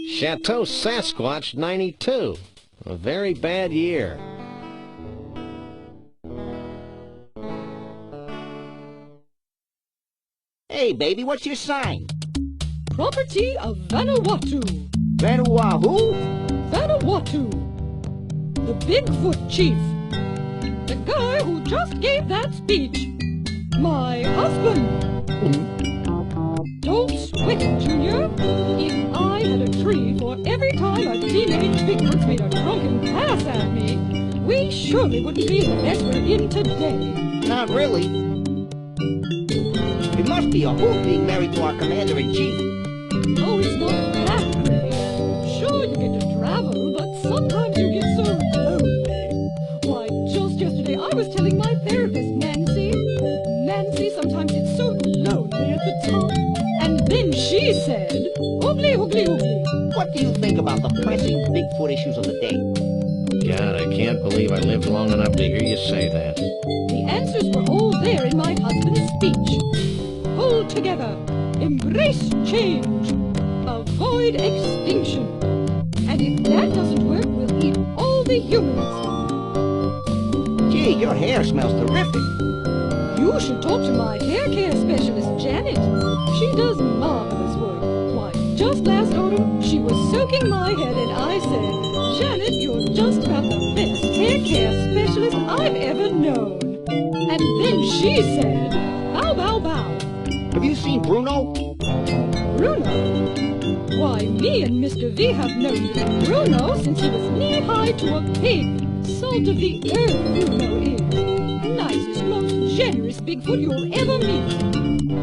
Chateau Sasquatch 92. A very bad year. Hey, baby, what's your sign? Property of Vanuatu. Vanuatu? Vanuatu. The Bigfoot Chief. The guy who just gave that speech. My husband. Don't sweat it, Junior. If I had a tree for every time a teenage Bigfoot made a drunken pass at me, we surely wouldn't be in the mess we're in today. Not really. It must be a hoot being married to our commander-in-chief. Oh, it's not that way. Sure, you get to travel, but sometimes you get so lonely. Why, just yesterday I was telling my therapist, Nancy, sometimes it's so lonely at the top. And then she said, oogly, oogly, oogly. what do you think about the pressing Bigfoot issues of the day? God, I can't believe I lived long enough to hear you say that. The answers were all there in my husband's speech. Hold together. Embrace change. Avoid extinction. And if that doesn't work, we'll eat all the humans. Gee, your hair smells terrific. You should talk to my hair care specialist, Janet. She does marvelous work. Why, just last autumn, she was soaking my head and I said, Janet, you're just about the best hair care specialist I've ever known. And then she said, bow, bow, bow. Have you seen Bruno? Bruno? Why, me and Mr. V have known Bruno since he was knee-high to a pig. Salt of the earth, Bruno is. Nicest, most generous Bigfoot you'll ever meet.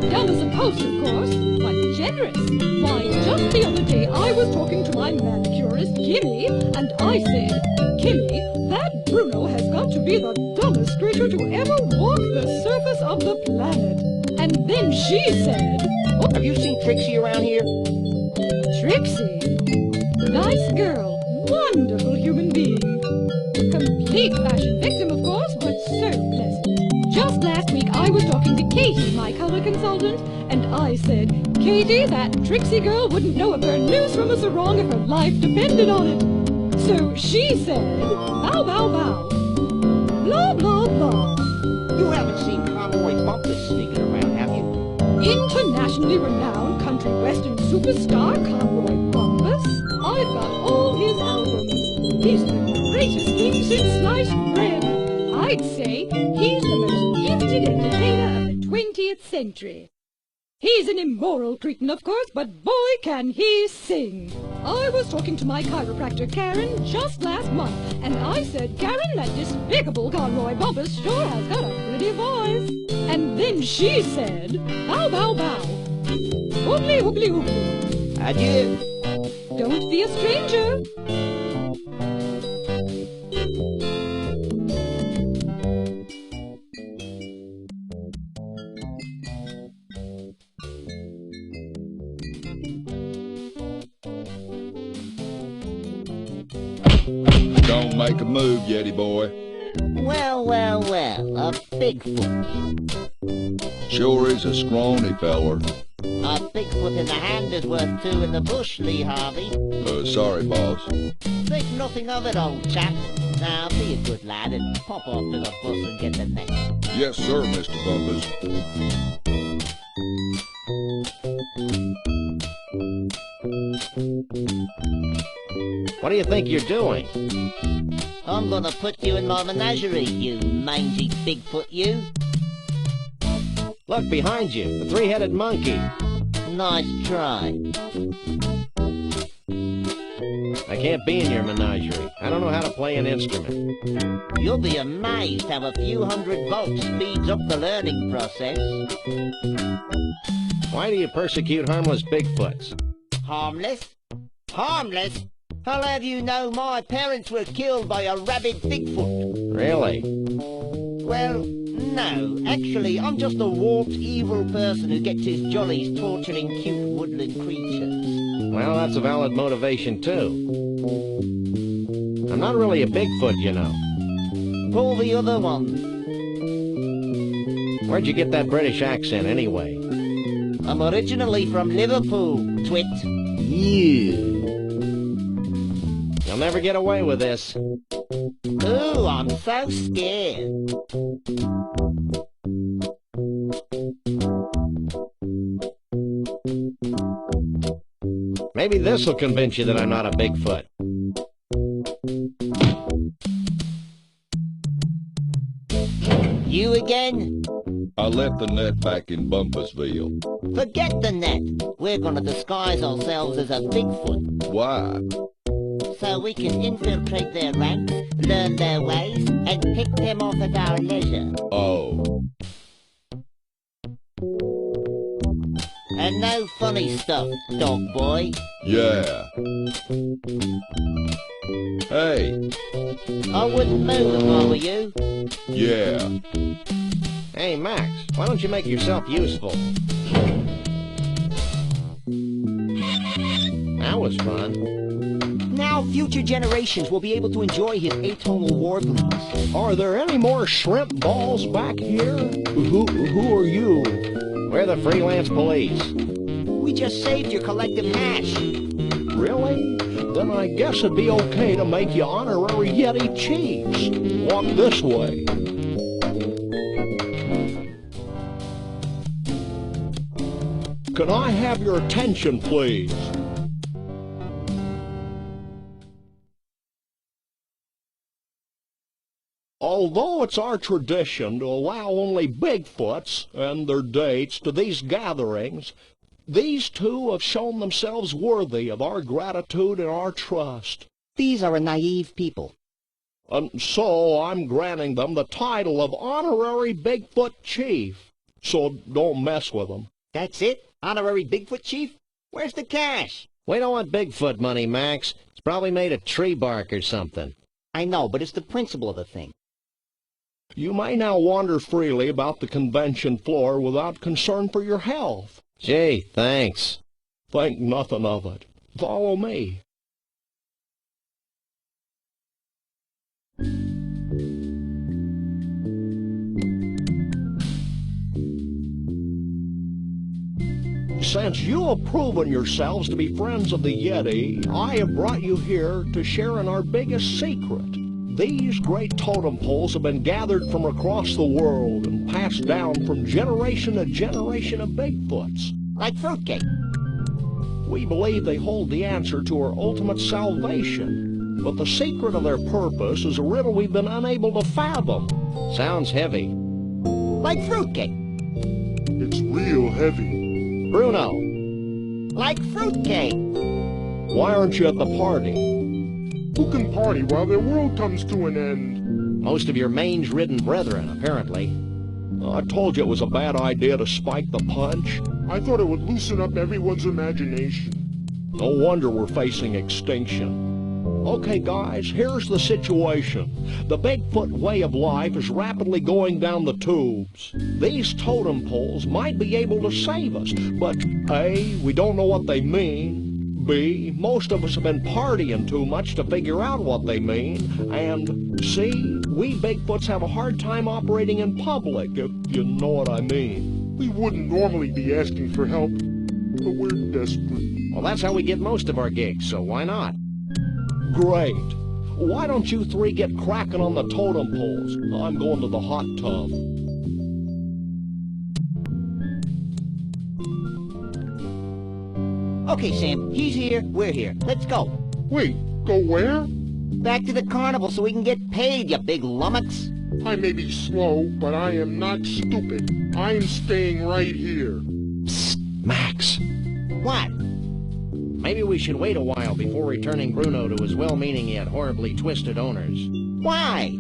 Dumb as a post, of course, but generous. Why, just the other day I was talking to my manicurist, Kimmy, and I said, Kimmy, that Bruno has got to be the dumbest creature to ever walk the surface of the planet. And then she said, oh, have you seen Trixie around here? Trixie? Nice girl, wonderful human being. Complete fashion victim, of course, but so pleasant. Just last week I was talking to Katie, my color consultant, and I said, Katie, that Trixie girl wouldn't know if her news from a sarong if her life depended on it. So she said, bow, bow, bow. Blah, blah, blah. You haven't seen Conroy Bumpus sneaking around, have you? Internationally renowned country western superstar Conroy Bumpus. I've got all his albums. He's the greatest thing since sliced bread. I'd say he's the most gifted entertainer of the 20th century. He's an immoral cretin, of course, but boy, can he sing. I was talking to my chiropractor, Karen, just last month, and I said, Karen, that despicable Conroy Bumpus sure has got a pretty voice. And then she said, bow, bow, bow. Oogly, oogly, oogly. Adieu. Don't be a stranger. Don't make a move, Yeti boy. Well, well, well, a Bigfoot. Sure is a scrawny feller. A Bigfoot in the hand is worth two in the bush, Lee Harvey. Sorry, boss. Think nothing of it, old chap. Now, be a good lad and pop off to the bus and get the net. Yes, sir, Mr. Bumpus. What do you think you're doing? I'm gonna put you in my menagerie, you mangy Bigfoot, you. Look behind you, the three-headed monkey. Nice try. I can't be in your menagerie. I don't know how to play an instrument. You'll be amazed how a few hundred volts speeds up the learning process. Why do you persecute harmless Bigfoots? Harmless? Harmless? I'll have you know my parents were killed by a rabid Bigfoot. Really? Well, no. Actually, I'm just a warped, evil person who gets his jollies torturing cute woodland creatures. Well, that's a valid motivation, too. I'm not really a Bigfoot, you know. Pull the other one. Where'd you get that British accent, anyway? I'm originally from Liverpool, twit. You'll never get away with this. Ooh, I'm so scared. Maybe this'll convince you that I'm not a Bigfoot. You again? I left the net back in Bumpusville. Forget the net. We're gonna disguise ourselves as a Bigfoot. Why? So we can infiltrate their ranks, learn their ways, and pick them off at our leisure. Oh. And no funny stuff, dog boy. Yeah. Hey. I wouldn't move if I were you. Yeah. Hey, Max, why don't you make yourself useful? That was was fun. Now future generations will be able to enjoy his atonal warblings. Are there any more shrimp balls back here? Who are you? We're the freelance police. We just saved your collective hash. Really? Then I guess it'd be okay to make you honorary Yeti chiefs. Walk this way. Can I have your attention, please? Although it's our tradition to allow only Bigfoots and their dates to these gatherings, these two have shown themselves worthy of our gratitude and our trust. These are a naive people. And so I'm granting them the title of Honorary Bigfoot Chief. So don't mess with them. That's it? Honorary Bigfoot Chief? Where's the cash? We don't want Bigfoot money, Max. It's probably made of tree bark or something. I know, but it's the principle of the thing. You may now wander freely about the convention floor without concern for your health. Gee, thanks. Think nothing of it. Follow me. Since you have proven yourselves to be friends of the Yeti, I have brought you here to share in our biggest secret. These great totem poles have been gathered from across the world and passed down from generation to generation of Bigfoots. Like fruitcake. We believe they hold the answer to our ultimate salvation, but the secret of their purpose is a riddle we've been unable to fathom. Sounds heavy. Like fruitcake. It's real heavy. Bruno. Like fruitcake. Why aren't you at the party? Who can party while their world comes to an end? Most of your mange-ridden brethren, apparently. I told you it was a bad idea to spike the punch. I thought it would loosen up everyone's imagination. No wonder we're facing extinction. Okay, guys, here's the situation. The Bigfoot way of life is rapidly going down the tubes. These totem poles might be able to save us, but A, we don't know what they mean. B, most of us have been partying too much to figure out what they mean. And C, we Bigfoots have a hard time operating in public, if you know what I mean. We wouldn't normally be asking for help, but we're desperate. Well, that's how we get most of our gigs, so why not? Great. Why don't you three get cracking on the totem poles? I'm going to the hot tub. Okay, Sam, he's here, we're here. Let's go. Wait, go where? Back to the carnival so we can get paid, you big lummox. I may be slow, but I am not stupid. I'm staying right here. Psst, Max. What? Maybe we should wait a while before returning Bruno to his well-meaning yet horribly twisted owners. Why?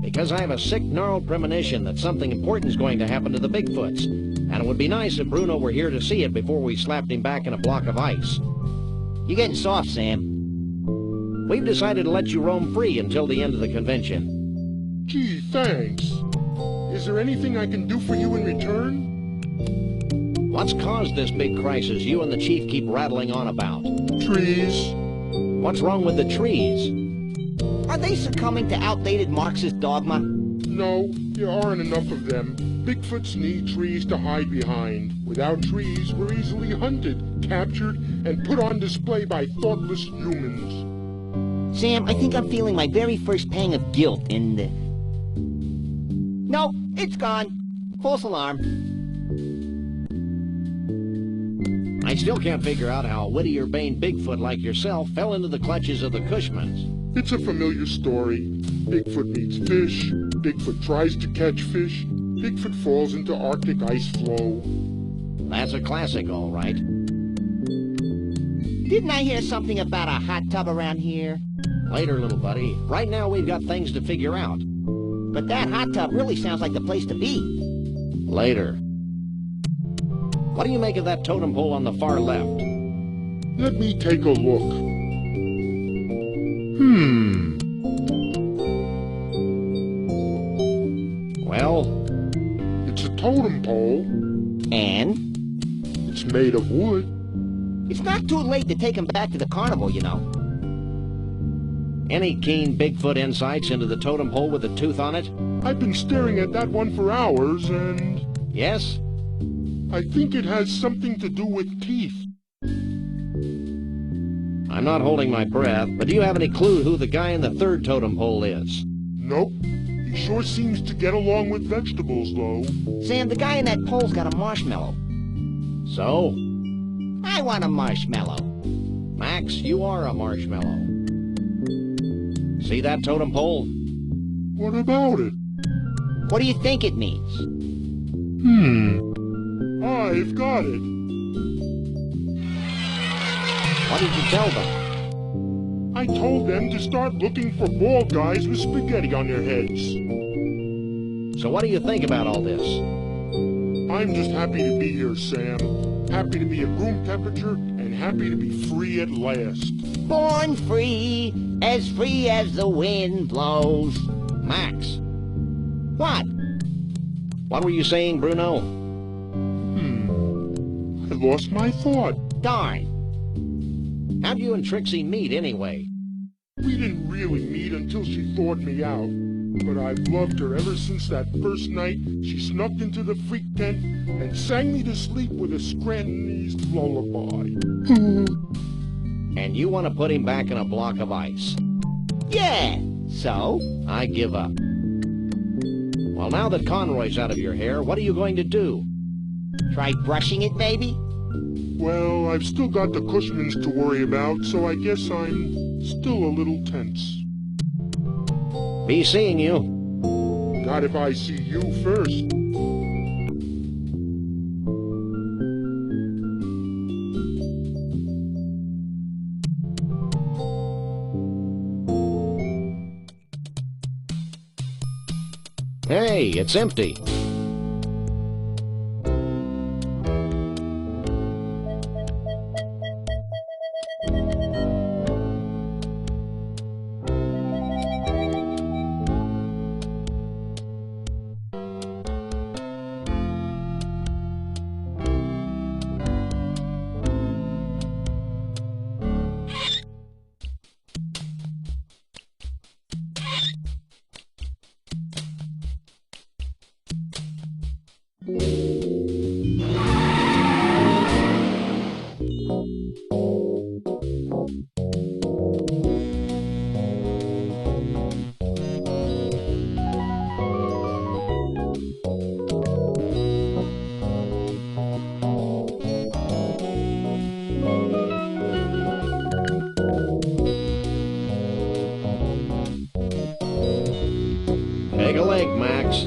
Because I have a sick, gnarled premonition that something important is going to happen to the Bigfoots. And it would be nice if Bruno were here to see it before we slapped him back in a block of ice. You're getting soft, Sam. We've decided to let you roam free until the end of the convention. Gee, thanks. Is there anything I can do for you in return? What's caused this big crisis you and the chief keep rattling on about? Trees. What's wrong with the trees? Are they succumbing to outdated Marxist dogma? No, there aren't enough of them. Bigfoots need trees to hide behind. Without trees, we're easily hunted, captured, and put on display by thoughtless humans. Sam, I think I'm feeling my very first pang of guilt in the... No, it's gone. False alarm. I still can't figure out how a Whittier-Bane Bigfoot like yourself fell into the clutches of the Cushmans. It's a familiar story. Bigfoot meets fish. Bigfoot tries to catch fish. Bigfoot falls into Arctic ice flow. That's a classic, all right. Didn't I hear something about a hot tub around here? Later, little buddy. Right now, we've got things to figure out. But that hot tub really sounds like the place to be. Later. What do you make of that totem pole on the far left? Let me take a look. Well? It's a totem pole. And? It's made of wood. It's It's not too late to take him back to the carnival, you know. Any keen Bigfoot insights into the totem pole with a tooth on it? I've been staring at that one for hours, and... Yes? I think it has something to do with teeth. I'm not holding my breath, but do you have any clue who the guy in the third totem pole is? Nope. He sure seems to get along with vegetables, though. Sam, the guy in that pole's got a marshmallow. So? I want a marshmallow. Max, you are a marshmallow. See that totem pole? What about it? What do you think it means? I've got it. What did you tell them? I told them to start looking for bald guys with spaghetti on their heads. So what do you think about all this? I'm just happy to be here, Sam. Happy to be at room temperature and happy to be free at last. Born free as the wind blows. Max. What? What were you saying, Bruno? I lost my thought. Darn. How'd you and Trixie meet, anyway? We didn't really meet until she thawed me out. But I've loved her ever since that first night she snuck into the freak tent and sang me to sleep with a Scrantonese lullaby. And you want to put him back in a block of ice? Yeah, so? I give up. Well, now that Conroy's out of your hair, what are you going to do? Try brushing it, maybe? Well, I've still got the Cushmans to worry about, so I guess I'm still a little tense. Be seeing you. Not if I see you first. Hey, it's empty. Take a leg, Max.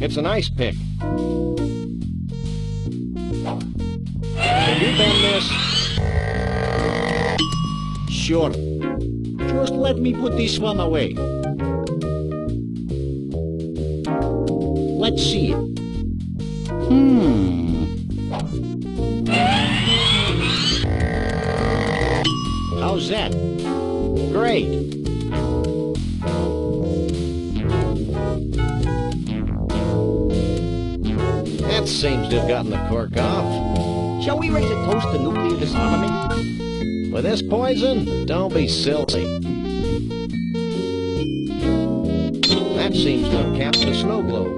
It's an ice pick. Can you bend this? Sure. Just let me put this one away. Let's see it. How's that? Great. That seems to have gotten the cork off. Shall we raise a toast to nuclear disarmament? With this poison? Don't be silly. That seems to have capped the snow globe.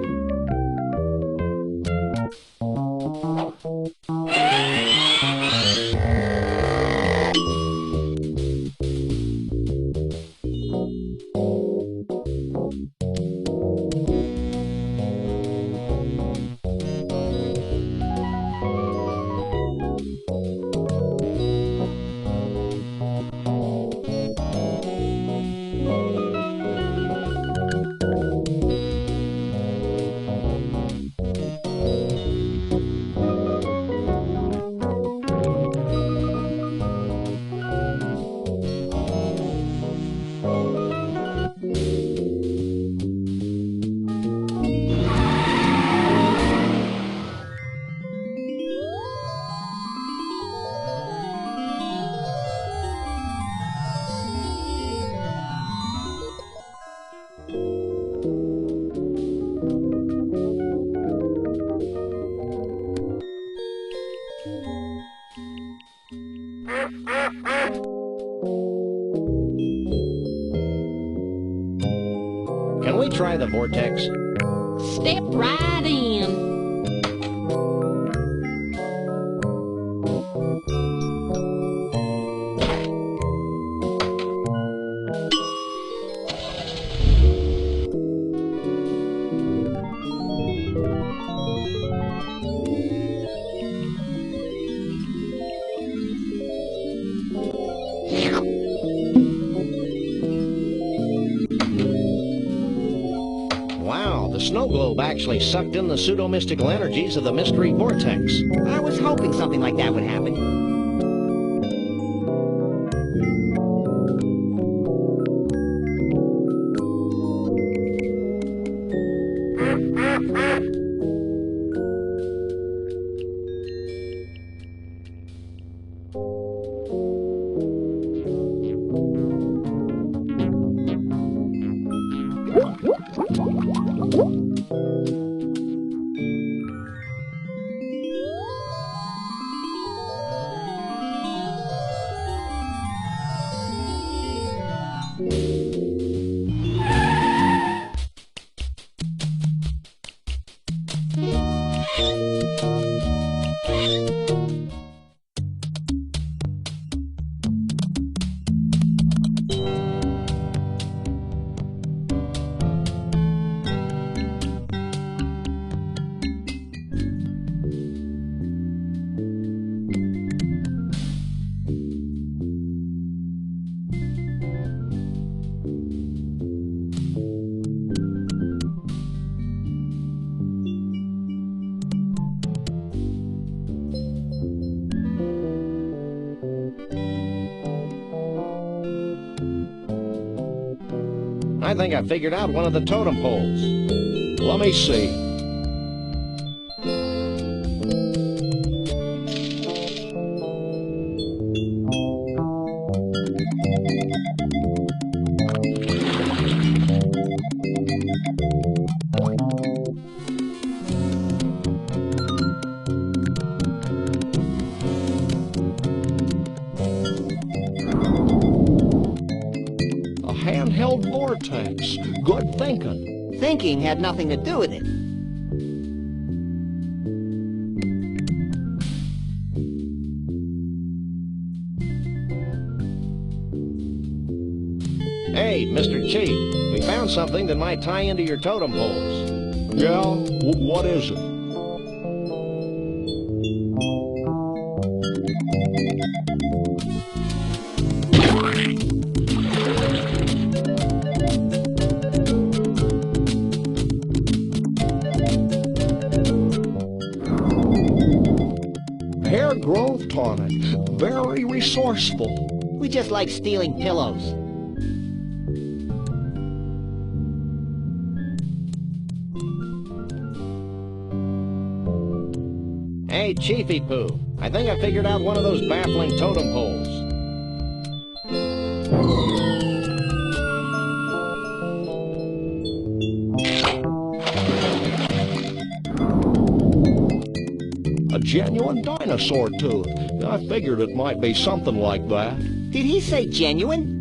we try the vortex? Step right in. Wow, the snow globe actually sucked in the pseudo-mystical energies of the mystery vortex. I was hoping something like that would happen. I think I figured out one of the totem poles. Let me see. Handheld vortex. Good thinking. Thinking had nothing to do with it. Hey, Mr. Chief, we found something that might tie into your totem poles. Yeah? What is it? Hair growth tonic. Very resourceful. We just like stealing pillows. Hey, Chiefy Poo, I think I figured out one of those baffling totem poles. A genuine dinosaur tooth. I figured it might be something like that. Did he say genuine?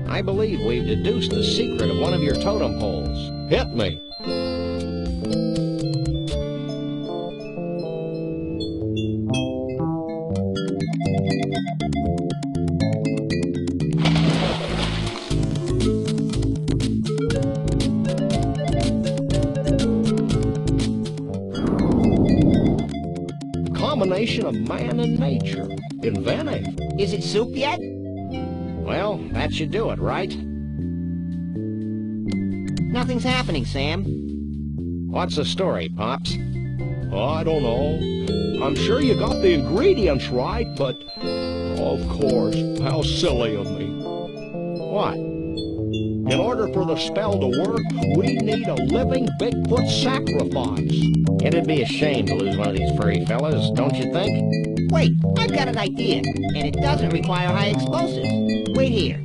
I believe we've deduced the secret of one of your totem poles. Hit me. Combination of man and nature. Inventive. Is it soup yet? Well, that should do it, right? Nothing's happening, Sam. What's the story, Pops? I don't know. I'm sure you got the ingredients right, but... Of course, how silly of me. What? In order for the spell to work, we need a living Bigfoot sacrifice. It'd be a shame to lose one of these furry fellas, don't you think? Wait, I've got an idea, and it doesn't require high explosives. Wait here.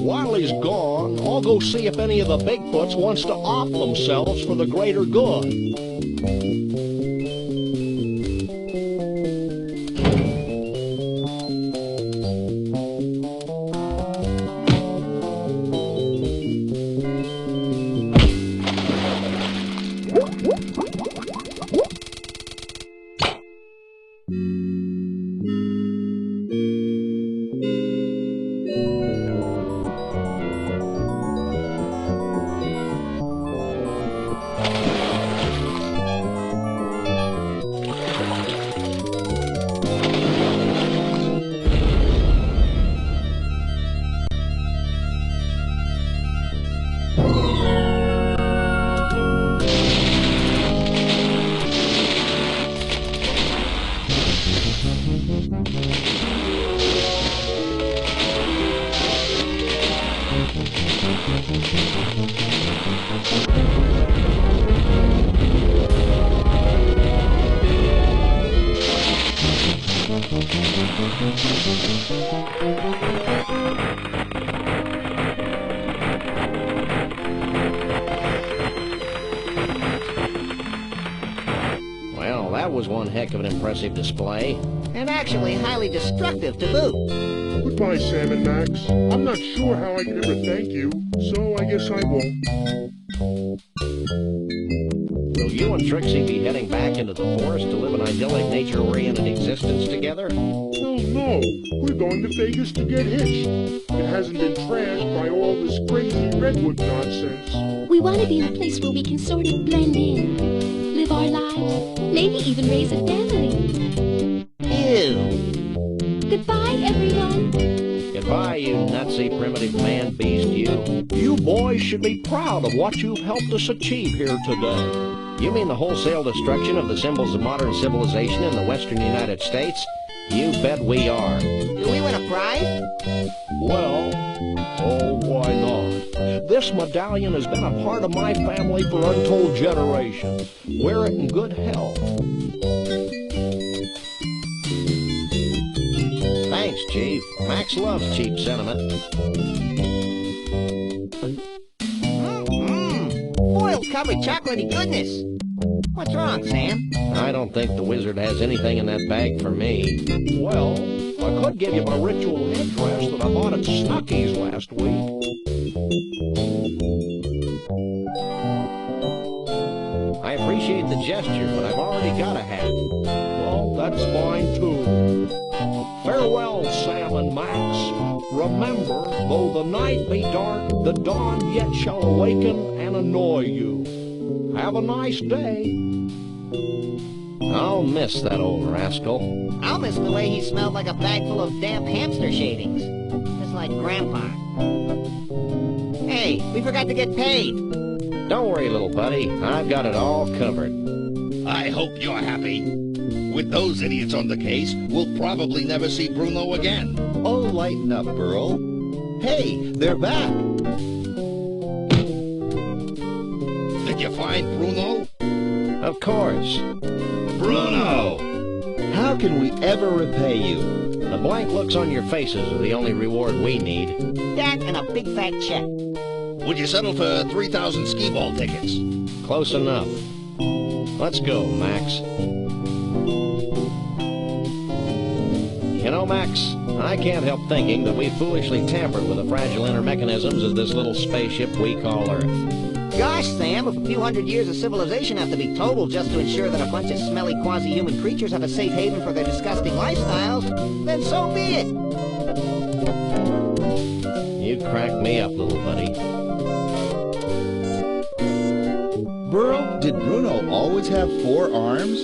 While he's gone, I'll go see if any of the Bigfoots wants to off themselves for the greater good. was one heck of an impressive display. And actually highly destructive to boot. Goodbye, Sam and Max. I'm not sure how I can ever thank you, so I guess I won't. Will you and Trixie be heading back into the forest to live an idyllic, nature-oriented existence together? Oh no, we're going to Vegas to get hitched. It hasn't been trashed by all this crazy redwood nonsense. We want to be in a place where we can sort of blend in, live our lives, maybe even raise a family. Ew. Goodbye, everyone. Goodbye, you nutsy primitive man-beast, you. You boys should be proud of what you've helped us achieve here today. You mean the wholesale destruction of the symbols of modern civilization in the western United States? You bet we are. Do we win a prize? Well, oh, why not? This medallion has been a part of my family for untold generations. Wear it in good health. Thanks, Chief. Max loves cheap sentiment. Foil covered chocolatey goodness. What's wrong, Sam? I don't think the wizard has anything in that bag for me. Well, I could give you my ritual headdress that I bought at Snooky's last week. I appreciate the gesture, but I've already got a hat. Well, that's fine, too. Farewell, Sam and Max. Remember, though the night be dark, the dawn yet shall awaken and annoy you. Have a nice day. I'll miss that old rascal. I'll miss the way he smelled like a bag full of damp hamster shavings. Just like Grandpa. Hey, we forgot to get paid. Don't worry, little buddy. I've got it all covered. I hope you're happy. With those idiots on the case, we'll probably never see Bruno again. Oh, lighten up, Burl. Hey, they're back. Did you find Bruno? Of course. Bruno! How can we ever repay you? The blank looks on your faces are the only reward we need. That and a big fat check. Would you settle for 3,000 skee-ball tickets? Close enough. Let's go, Max. You know, Max, I can't help thinking that we foolishly tampered with the fragile inner mechanisms of this little spaceship we call Earth. Gosh, Sam, if a few hundred years of civilization have to be totaled just to ensure that a bunch of smelly quasi-human creatures have a safe haven for their disgusting lifestyles, then so be it. You crack me up, little buddy. Burl, did Bruno always have 4 arms?